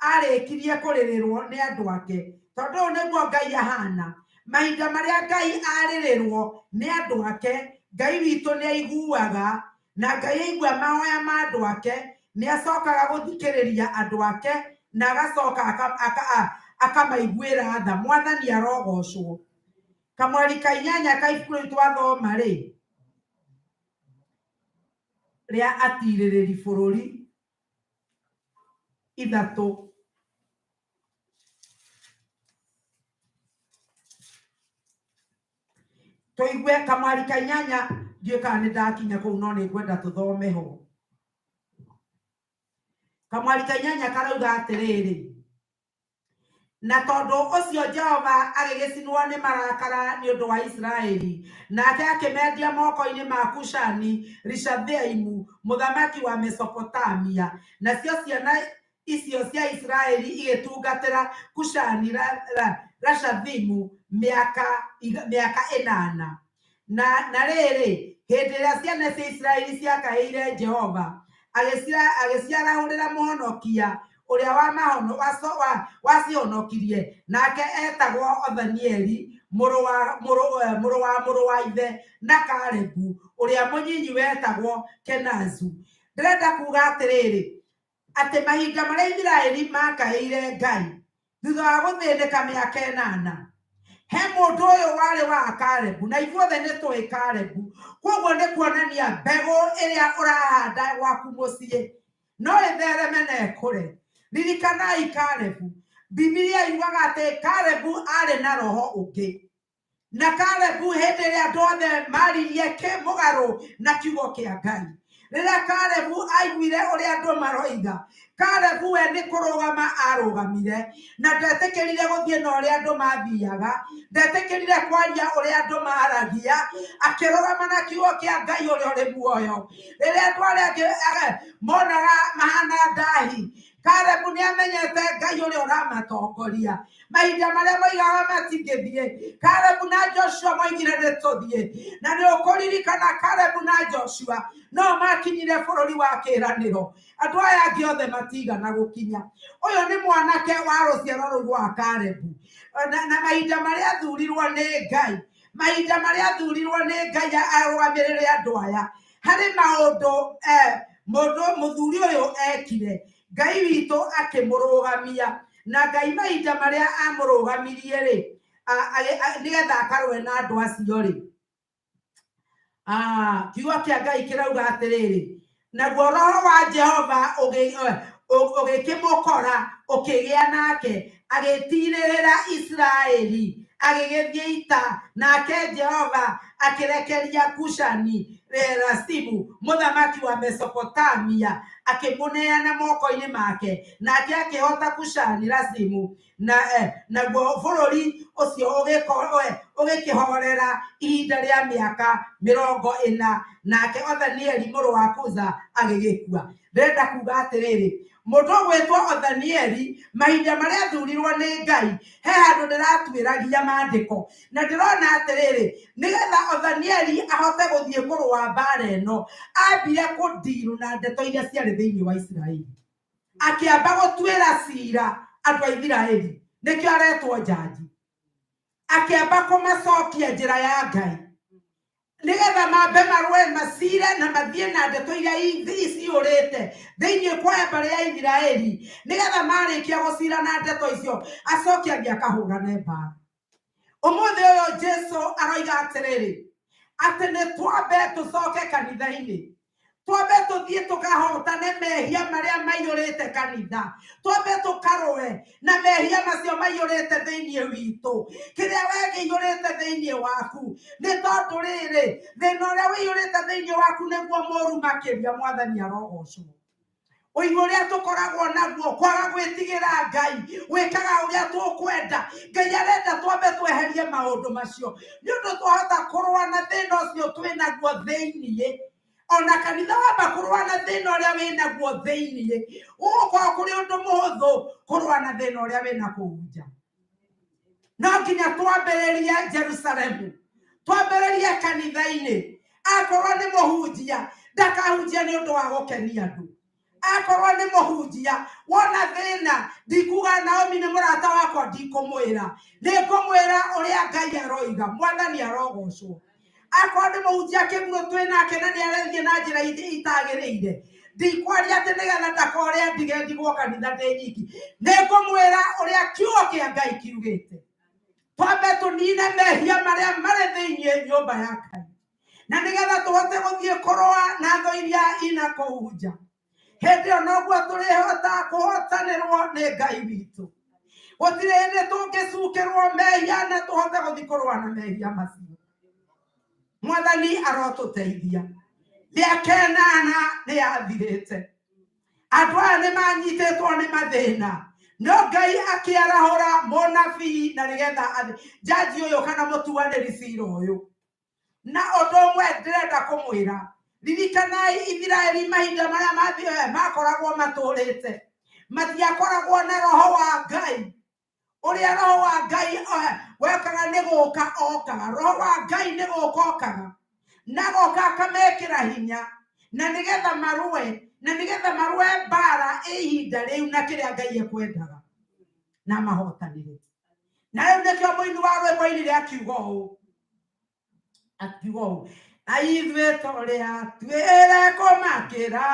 arĩkirie kũrĩrĩrwo nĩ andũ ake, tondũ ũũ nĩguo Ngai ahana. Mahinda marĩa Ngai arĩrĩrwo nĩ andũ ake, Ngai witũ nĩ aiguaga, na Ngai aigua mahoya ma andũ ake nĩ acokaga gũthikĩrĩria andũ ake na agacoka akamaiguĩra tha. Mwathani arogocwo. Kamweri ka 8 ka ibuku rĩu twathoma rĩ, rĩa atirĩrĩri bũrũri 3, tũigue kamweri ka 8. Ndiũĩ kana nĩ ndakinya kũu, no nĩ ngwenda tũthome ho. Kamweri ka 8 karauga atĩrĩrĩ: na tondũ ũcio Jehova agĩgĩcinwo nĩ marakara nĩ ũndũ wa Isiraeli, nake akĩmendia moko-inĩ ma Kushani-Rishathaimu mũthamaki wa Mesopotamia. Nacio ciana icio cia Isiraeli igĩtungatĩra Kushani-Rishathaimu mĩaka 8. Na rĩrĩ, hĩndĩ ĩrĩa ciana cia Isiraeli ciakaĩire Jehova, agĩciarahũrĩra mũhonokia ũrĩa wacihonokirie, nake etagwo Othanieli mũrũ wa ithe, na Kalebu ũrĩa mũnyinyi wetagwo Kenazu. Ndĩrenda kuga atĩrĩrĩ, atĩ mahinda marĩa Isiraeli makaĩire Ngai thutha wa gũthĩnĩka mĩaka 8, he mũndũ ũyũ warĩ wa Kalebu, na ithuothe nĩ tũĩ Kalebu. Koguo nĩ kuonania mbegũ ĩrĩa ũrahanda gwaku mũciĩ no ĩthereme na ĩkũre. Ririkanai Kalebu. Bibilia yugaga atĩ Kalebu arĩ na roho ũngĩ, na Kalebu hĩndĩ ĩrĩa andũ othe maririe kĩmũgarũ na kiugo kĩa Ngai. Rĩrĩa Kalebu aiguire ũrĩa andũ maroiga, Kalebu we nĩ kũrũgama arũgamire, na ndetĩkĩrire gũthiĩ na ũrĩa andũ mathiaga, ndetĩkĩrire kwaria ũrĩa andũ maragia, akĩrũgama na kiugo kĩa Ngai ũrĩa ũrĩ muoyo. Rĩrĩa andũ arĩa monaga mahana ndahi, Kalebu nĩ amenyete Ngai ũrĩa ũramatongoria. Mahinda marĩa moigaga matingĩthiĩ, Kalebu na Joshua moigire nĩ tũthiĩ. Na nĩ ũkũririkana Kalebu na Joshua no makinyire bũrũri wa kĩĩranĩro, andũ aya angĩ othe matigana gũkinya. Ũyũ nĩ mwanake wa rũciaro rũu rwa Kalebu, na mahinda marĩa athurirwo nĩ Ngai, mahinda marĩa athurirwo nĩ Ngai arũgamĩrĩre andũ aya, harĩ maũndũ mũthuri ũyũ ekire, Ngai witũ akĩmũrũgamia. Na Ngai mahinda marĩa amũrũgamirie rĩ, nĩgetha akarũe na andũ acio rĩ, kiugo kĩa Ngai kĩrauga atĩrĩrĩ: naguo roho wa Jehova ũgĩkĩmũkora ũkĩgĩa nake, agĩtirĩrĩra Isiraeli, agĩgĩthiĩ ita, nake Jehova akĩrekeria Kushani-Rishathaimu mũthamaki wa Mesopotamia, akĩmũneana moko-inĩ make, nake akĩhota Kushani-Rishathaimu, naguo bũrũri ũcio ũgĩkĩhorera ihinda rĩa mĩaka 40, nake Othanieli mũrũ wa Kuza agĩgĩkua. Ndĩrenda kuga atĩrĩrĩ, mũndũ ũgwĩtwo Othanieli mahinda marĩa athurirwo nĩ Ngai, he handũ ndĩratuĩragia maandĩko, na ndĩrona atĩrĩrĩ, nĩgetha Othanieli ahote gũthiĩ kũrũa mbara ĩno, ambire kũndiru na ndeto iria ciarĩ thĩinĩ wa Isiraeli, akĩamba gũtuĩra cira andũ a Isiraeli, nĩkĩo aretwo njanji, akĩamba kũmacokia njĩra ya Ngai, nĩgetha mambe marũe macire na mathiĩ na ndeto iria iciũrĩte thĩinĩ kwa mbarĩ ya Isiraeli, nĩgetha marĩkia gũcira na ndeto icio acoke athiĩ akahũrane mbara. Ũmũthĩ ũyũ Jesũ aroiga atĩrĩrĩ, atĩ nĩ twambe tũcoke kanitha-inĩ, twambe tuthie tukahotane mehia maria maiyurite kanitha, twambe tukarũe na mehia macio maiyurite thiini witũ. Kiria wege iyurite thiini waku ni tondu riri thina uria wiyurite thiini waku niguo mũru makiria. Mwathani arogocwo. Ũigu ũrĩa tũkoragwo naguo kwaga gwĩtigĩra Ngai, wĩkaga ũrĩa tũkwenda. Ngai arenda twambe tweherie maũndũ macio nĩ ũndũ twahota kũrũa na thĩna ũcio twĩnaguo thĩiniĩ. Ona kanitha wamba kũrũa na thĩna ũrĩa wĩnaguo thĩiniĩ, ũgũkorwo kũrĩ ũndũ mũhũthũ kũrũa na thĩna ũrĩa wĩna kũu nja. No nginya twambĩrĩrie Jerusalemu, twambĩrĩrie kanitha-inĩ. Akorwo nĩ mũhunjia, ndakahunjia nĩ ũndũ wa gũkenia andũ. Akorwo nĩ mũhunjia, wona thĩna, ndikuga Naomi nĩ mũrata wakwa, ndikũmwĩra. Nĩngũmwĩra ũrĩa Ngai aroiga. Mwathani arogocwo. Akorwo nĩ mũhunjia kĩguũ twĩ nake na nĩarethiĩ na njĩra itagĩrĩire, ndikwaria atĩ nĩgetha ndakorĩa ndige ndigwo kanitha ndĩ nyiki. Nĩngũmwĩra ũrĩa kiugo kĩa Ngai kiugĩte. Twambe tũnine mehia marĩa marĩ thĩiniĩ nyũmba ya Ngai, na nĩgetha tũhote gũthiĩ kũrũa na thũ iria ina kũu nja. Hĩndĩ ĩyo noguo tũrĩhota kũhotanĩrwo nĩ Ngai witũ. Gũtirĩ hĩndĩ tũngĩcukĩrwo mehia na tũhote gũthiĩ kũrũa na mehia macio. Mwathani arotũteithia. Mĩaka 8 nĩyathirĩte. Andũ aya nĩmanyitĩtwo nĩ mathĩna, no Ngai akĩarahũra mũnabii na nĩgetha jaji ũyũ kana mũtuanĩri cira ũyũ. Na ũndũ ũmwe ndĩrenda kũmwĩra, ririkanai Ithiraeli mahinda marĩa mathioe makoragwo matũrĩte, matiakoragwo na roho wa Ngai. Ũrĩa roho wa Ngai wekaga nĩ gũka okaga. Roho wa Ngai nĩ gũka okaga na goka akamekĩra hinya, na nĩgetha marũe mbara ihinda rĩu na kĩrĩa Ngai ekwendaga na mahotanĩre. Na rĩu nĩkĩo mũini wa rwĩmbo-inĩ rĩakiuga ũũ, akiuga ũũ: na ithuĩ tũrĩa twĩre kũmakĩra,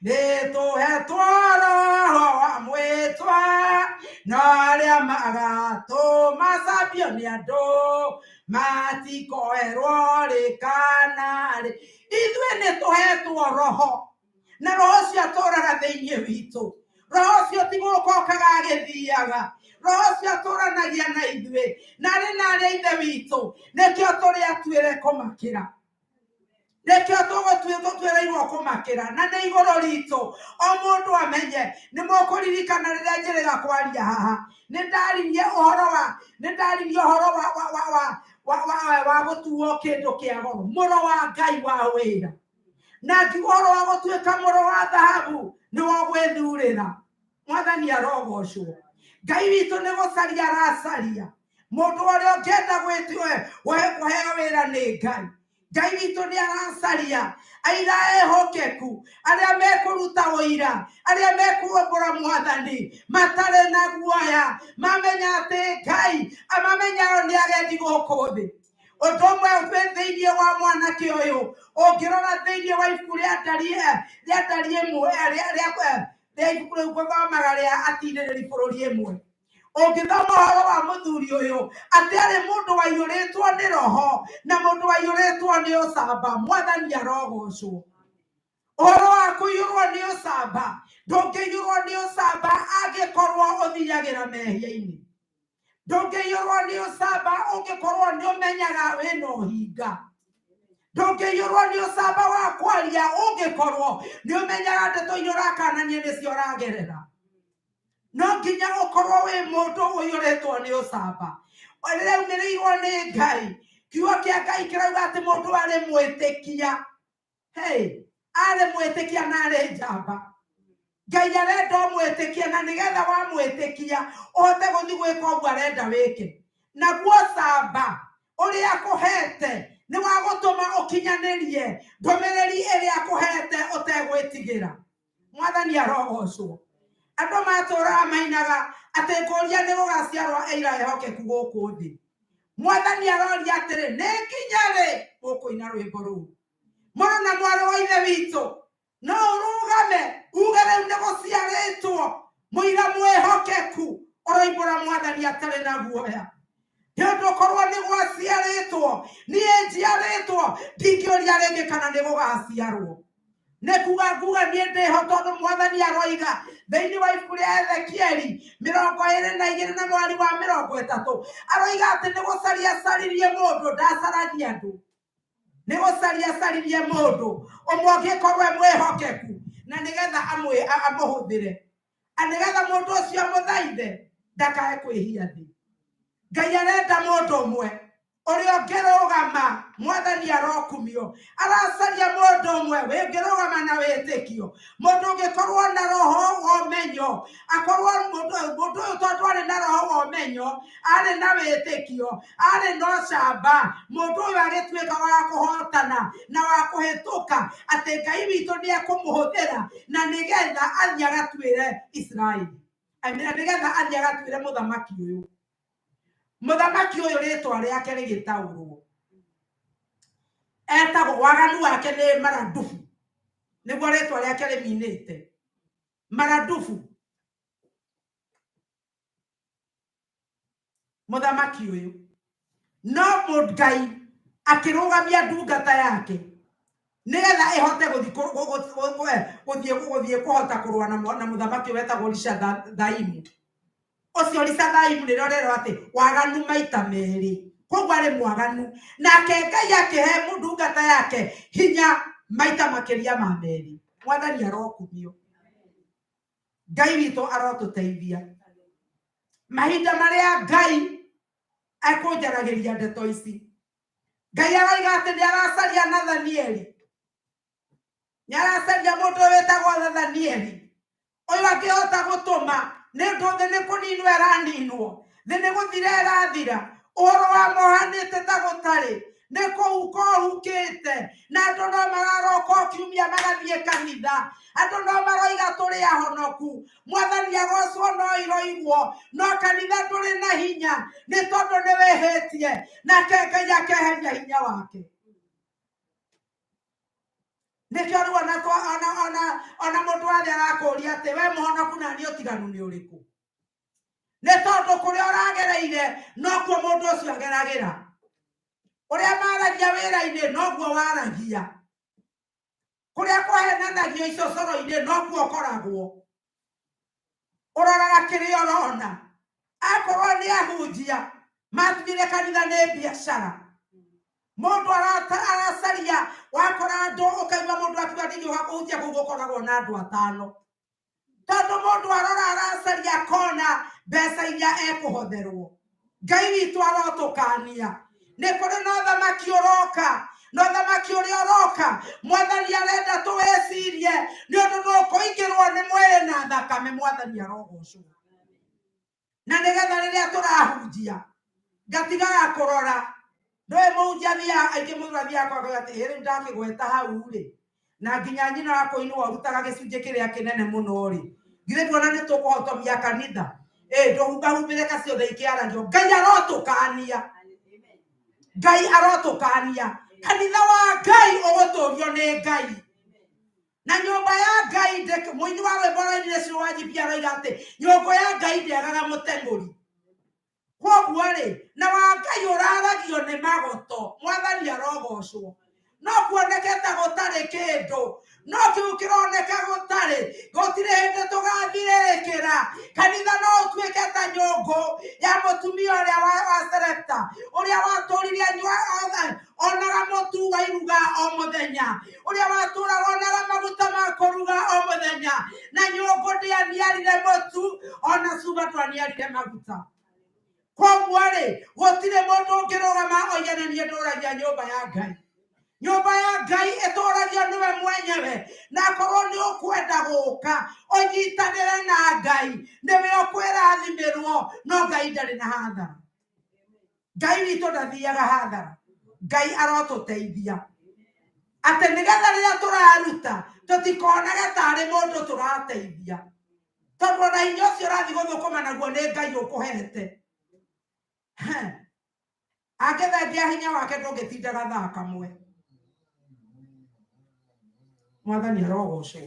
nĩtũhetwo roho wa mwĩtwa, na arĩa magatũmacambio nĩ andũ matikoerwo rĩkanarĩ. Ithuĩ nĩtũhetwo roho, na roho ũcio atũraga thĩiniĩ witũ. Roho ũcio ti gũka okaga agĩthiaga. Roho ũcio atũranagia na ithuĩ, na arĩ na arĩa ithe witũ. Nĩkĩo tũrĩ atuĩre kũmakĩra, nĩkĩo tũtuĩrĩirwo kũmakĩra, na nĩ igũrũ ritũ. O mũndũ amenye. Nĩ mũkũririkana rĩrĩa njĩrĩga kwaria haha, nĩndaririe ũhoro wa gũtuo kĩndũ kĩa goro, mũro wa Ngai wa wĩra, na ngiuga ũhoro wa gũtuĩka mũro wa thahabu nĩ wa gwĩthurĩra. Mwathani arogocwo. Ngai witũ nĩ gũcaria aracaria mũndũ ũrĩa ũngĩenda kũheo wĩra nĩ Ngai. Ngai witũ nĩ aracaria aira ehokeku, arĩa mekũruta ũira, arĩa mekuombora Mwathani matarĩ na guoya, mamenya atĩ Ngai amamenyaga nĩ agendi gũkũ thĩ. Ũndũ ũmwe wĩ thĩiniĩ wa mwanake ũyũ, ũngĩrora thĩiniĩ wa ibuku rĩa Ndari rĩa ibuku rĩu ngũthomaga rĩa Atirĩrĩri bũrũri 1, ũngĩthoma ũhoro wa mũthuri ũyũ atĩ arĩ mũndũ waiyũrĩtwo nĩ roho na mũndũ waiyũrĩtwo nĩ ũcamba. Mwathani arogocwo. Ũhoro wa kũiyũrwo nĩ ũcamba, ndũngĩiyũrwo nĩ ũcamba angĩkorwo ũthiagĩra mehia-inĩ. Ndũngĩiyũrwo nĩ ũcamba ũngĩkorwo nĩ ũmenyaga wĩna ũhinga. Ndũngĩiyũrwo nĩ ũcamba wa kwaria ũngĩkorwo nĩ ũmenyaga ndeto iria ũrakanania nĩcio ũragerera. No nginya ũkorwo wĩ mũndũ ũiyũrĩtwo nĩ ũcamba. Rĩrĩa umĩrĩirwo nĩ Ngai, kiugo kĩa Ngai kĩrauga atĩ mũndũ arĩ mwĩtĩkia. Arĩ mwĩtĩkia na arĩ njamba. Ngai arenda mwĩtĩkia, na nĩgetha wa mwĩtĩkia ũhote gũthiĩ gwĩka ũguo arenda wĩke. Naguo ũcamba ũrĩa akũhete nĩ wa gũtũma ũkinyanĩrie ndũmĩrĩri ĩrĩa akũhete ũtegwĩtigĩra. Mwathani arogocwo. Andũ matũũraga mainaga atĩ ngũria nĩ gũgaciarwo aira ehokeku gũkũ thĩ. Mwathani aroria atĩrĩ, nĩ nginya rĩ mũkũina rwĩmbo rũu? Mũrũ na mwarĩ wa ithe witũ, no ũrũgame uge rĩu nĩ gũciarĩtwo mũira mwĩhokeku ũroimbũra Mwathani atarĩ na guoya? Nĩ ũndũ korwo nĩ gwaciarĩtwo, niĩ njiarĩtwo, ndingĩũria rĩngĩ kana nĩ gũgaciarwo. nekuga nguga niende hotondo mwathani aroiga thĩinĩ wa ibuku rĩa Ezekieli 22 na mweri wa 30 aroiga atĩ nĩ gũcaria caririe mũndũ ndacaragia andũ nĩ gũcaria caririe mũndũ ũmwe ũngĩkorwo mwĩhokeku na nĩgetha amũhũthĩre nĩgetha mũndũ ũcio mũthaithe ndakae kwĩhia thĩ. Ngai arenda mũndũ ũmwe ũrĩa ũngĩrũgama mwathani arokumio aracaria mũndũ ũmwe wĩngĩrũgama na wĩtĩkio mũndũ ũngĩkorwo na roho wa ũmenyo akorwo mũndũ ũyũ tondũ arĩ na roho wa ũmenyo arĩ na wĩtĩkio arĩ na ũcamba mũndũ ũyũ agĩtuĩka wa kũhotana na wa kũhĩtũka atĩ Ngai witũ nĩ ekũmũhũthĩra na nĩgetha athiĩ agatuĩre Isiraeli nĩgetha athiĩ agatuĩre mũthamaki ũyũ. Mũthamaki ũyũ rĩtwa rĩake rĩgĩtaũrwo etagwo waganu wake nĩ Maradufu nĩguo rĩtwa rĩake rĩminĩte Maradufu. Mũthamaki ũyũ no Ngai akĩrũgamia ndungata yake nĩgetha ĩhote gũthiĩ kũhota kũrũa na mũthamaki wetagwo Rishathaimu. Ũcio Rishathaimu nĩrĩo rero atĩ waganu maita merĩ koguo arĩ mwaganu nake Ngai akĩhe ndungata yake hinya maita makĩria ma merĩ. Mwathani arokumio. Ngai witũ arotũteithia mahinda marĩa Ngai ekũnjaragĩria ndeto ici. Ngai aroiga atĩ nĩ aracaria Nathanieli nĩ aracaria mũndũ wetagwo Nathanieli ũyũ angĩhota gũtũma nĩ ũndũ thĩ nĩ kũninwo ĩraninwo thĩ nĩ gũthira ĩrathira ũhoro wa mohanĩte ta gũtarĩ nĩ kũhuka ũhukĩte na andũ no mararoka kiumia magathiĩ kanitha andũ no maroiga tũrĩ ahonoku mwathani agocwo no iroigwo no kanitha ndũrĩ na hinya nĩ tondũ nĩ wĩhĩtie nake Ngai akeheria hinya wake. Nĩkĩo rĩu ona mũndũ wathiĩ arakũria atĩ we mũhonoku na niĩ ũtiganu nĩ ũrĩkũ? Nĩ tondũ kũrĩa ũragereire nokuo mũndũ ũcio ageragĩra. Ũrĩa maragia wĩra-inĩ noguo waragia. Kũrĩa kũhenanagio icocoro-inĩ nokuo ũkoragwo. Ũroraga kĩrĩa ũrona. Akorwo nĩ ahunjia matigire kanitha nĩ biacara. Mũndũ aracaria wakora andũ ũkaigua mũndũ akiuga nĩguo gũkũhunjia kũu gũkoragwo na andũ 5 tondũ mũndũ arora aracaria kona mbeca iria ekũhotherwo. Ngai witũ arotũkania nĩ kũrĩ na ũthamaki ũroka na ũthamaki ũrĩa ũroka mwathani arenda tũwĩcirie nĩ ũndũ ndũkũingĩrwo nĩ mwĩrĩ na thakame. Mwathani arogocwo na nĩgetha rĩrĩa tũrahunjia ngatigaga kũrora ndũĩ mũhunjia thia aingĩ mũndũ athiaga kwaga atĩ rĩu ndakĩgweta hau rĩ na nginya nyina wa kũinwo arutaga gĩcunjĩ kĩrĩa kĩnene mũno rĩ githĩ tuona nĩ tũkũhotomia kanitha ndũhumbĩrĩka ciothe ikĩaragio. Ngai arotũkania. Ngai arotũkania. Kanitha wa Ngai ũgũtũrio nĩ Ngai na nyũmba ya Ngai mũini wa rwĩmbo rũinire cio wanjibia aroiga atĩ nyũmba ya Ngai ndĩagaga mũteng'ũri. Koguo rĩ na wa Ngai ũraragio nĩ magoto. Mwathani arogocwo. No kuonekete gũtarĩ kĩndũ no kĩu kĩroneka gũtirĩ hĩndĩ tũgathirĩrĩkĩra. Kanitha no ũtuĩke ta nyũngũ ya mũtumia ũrĩa wa Serepta ũrĩa watũririe onaga mũtu wa iruga o mũthenya ũrĩa watũraga onaga maguta ma kũruga o mũthenya na nyũngũ ndĩaniarire mũtu ona cuba ndwaniarire maguta. Koguo rĩ gũtirĩ mũndũ ũngĩrũgama oige nĩ niĩ ndũragia nyũmba ya Ngai. Nyũmba ya Ngai ĩtũragio nĩwe mwenyewe na korwo nĩ ũkwenda gũka ũnyitanĩre na Ngai nĩwe ũkwĩrathimĩrwo no Ngai ndarĩ na hathara. Ngai witũ ndathiaga hathara. Ngai arotũteithia atĩ nĩgetha rĩrĩa tũraruta tũtikonage tarĩ mũndũ tũrateithia tondũ na hinya ũcio ũrathiĩ gũthũkũma naguo nĩ Ngai ũkũhete. Angĩthengia hinya wake ndũngĩtindaga thaa kamwe. Mwathani arogocwo.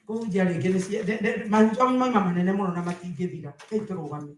Kũhunjia rĩngĩ mahunjia maima manene mũno na matingĩthira. Tũrũgame.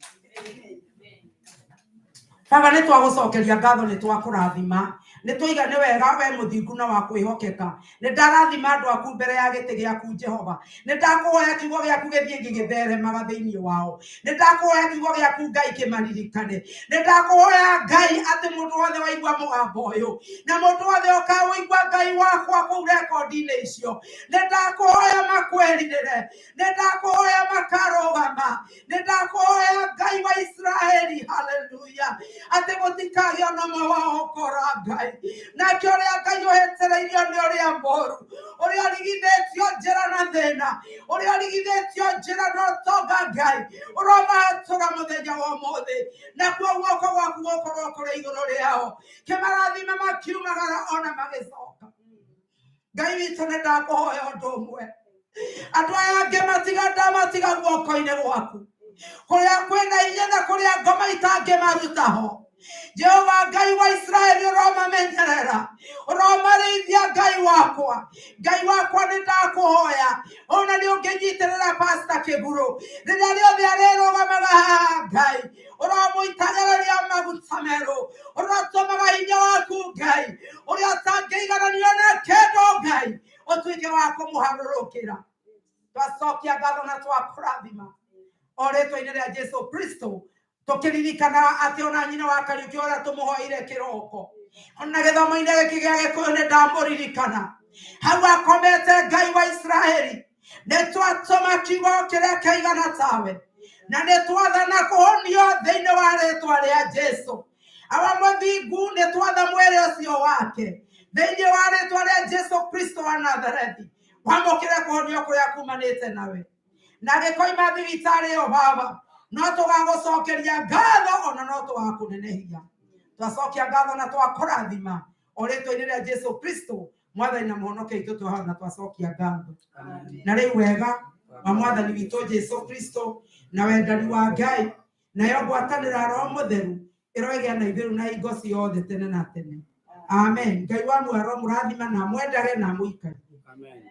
Baba nĩ twagũcokeria ngatho nĩ twakũrathima nä tå iga nä wega we må thingu na wa kwä hokeka nä ndarathima andå aku mbere ya gä tä gä aku Jehova nä ndakå hoya kiugo gä aku gä thiä gä gä theremaga thä inä wao nä ndakå hoya kiugo gä aku Ngai kä maririkane nä ndakå hoya Ngai atä må ndå wothe waigua må gambo å yå na må ndå wothe å kawäigua Ngai wakwa kå u rekondi-inä icio nä ndakå hoya makwerirä nä ndakå hoya makarå gama nä ndakå hoya Ngai wa Israeli haleluya atä gå tikagä ona mwe wao kora Ngai nake å rä a Ngai å hetereirio nä å rä a moru å rä a rigithä tio njä ra na thä na å rä a rigithä tio njä ra no tonga Ngai å romatå ra må thenya wa må thä nakuo guoko gwaku gå korwo kå rä igå rå rä ao kä marathima makiumagara ona magä coka Ngai witå nä ndakå hoya å ndå å mwe andå aya angä matiga guoko-inä gwaku kå rä a kwä na inya na kå rä a ngoma itangä maruta ho Jehova Ngai wa Israeli uromamenyerera uromarĩithia Ngai wakwa nĩ ndakũhoya ona nĩ ũngĩnyitĩrĩra Pastor Kĩguru rĩrĩa rĩothe arĩrũgamaga haha Ngai ũromũitagĩrĩria maguta merũ ũrotũmaga hinya waku Ngai ũrĩa ũtangĩigananio na kĩndũ Ngai ũtuĩke wa kũmũharũrũkĩra twacokia ngatho na twakũrathima o rĩtwa-inĩ rĩa Jesũ Kristo tukiririkana atä ona nyina wa Kariuki ũrĩa tũmũhoire kĩroko ona gĩthomo-inĩ gĩkĩ gĩa Gĩkũyũ nĩ ndamũririkana hau akomete Ngai wa Israeli nĩ twatũma kiugo kĩrĩa kĩaigana tawe na nĩ twathana kũhonio thĩinĩ wa rĩtwa rĩa Jesũ awa mũthingu nĩ twatha mwĩrĩ ũcio wake thĩinĩ wa rĩtwa rĩa Jesũ Kristo wa Nazarethi wamũkĩre kũhonio kũrĩa kumanĩte nawe na gĩkoima thibitarĩ ĩyo Baba no tũgagũcokeria ngatho ona no tũgakũnenehia twacokia ngatho na twakũrathima o rĩtwa-inĩ rĩa Jesũ Kristo mwathani na mũhonokia witũ twahana na twacokia ngatho na rĩu wega wa mwathani witũ Jesũ Kristo na wendani wa Ngai nayo ngwatanĩra Roho Mũtheru ĩroĩgĩa na ithuĩ na hingo ciothe tene na tene amen Ngai wa muoyo mũrathima na mwendage na mũikarie amen.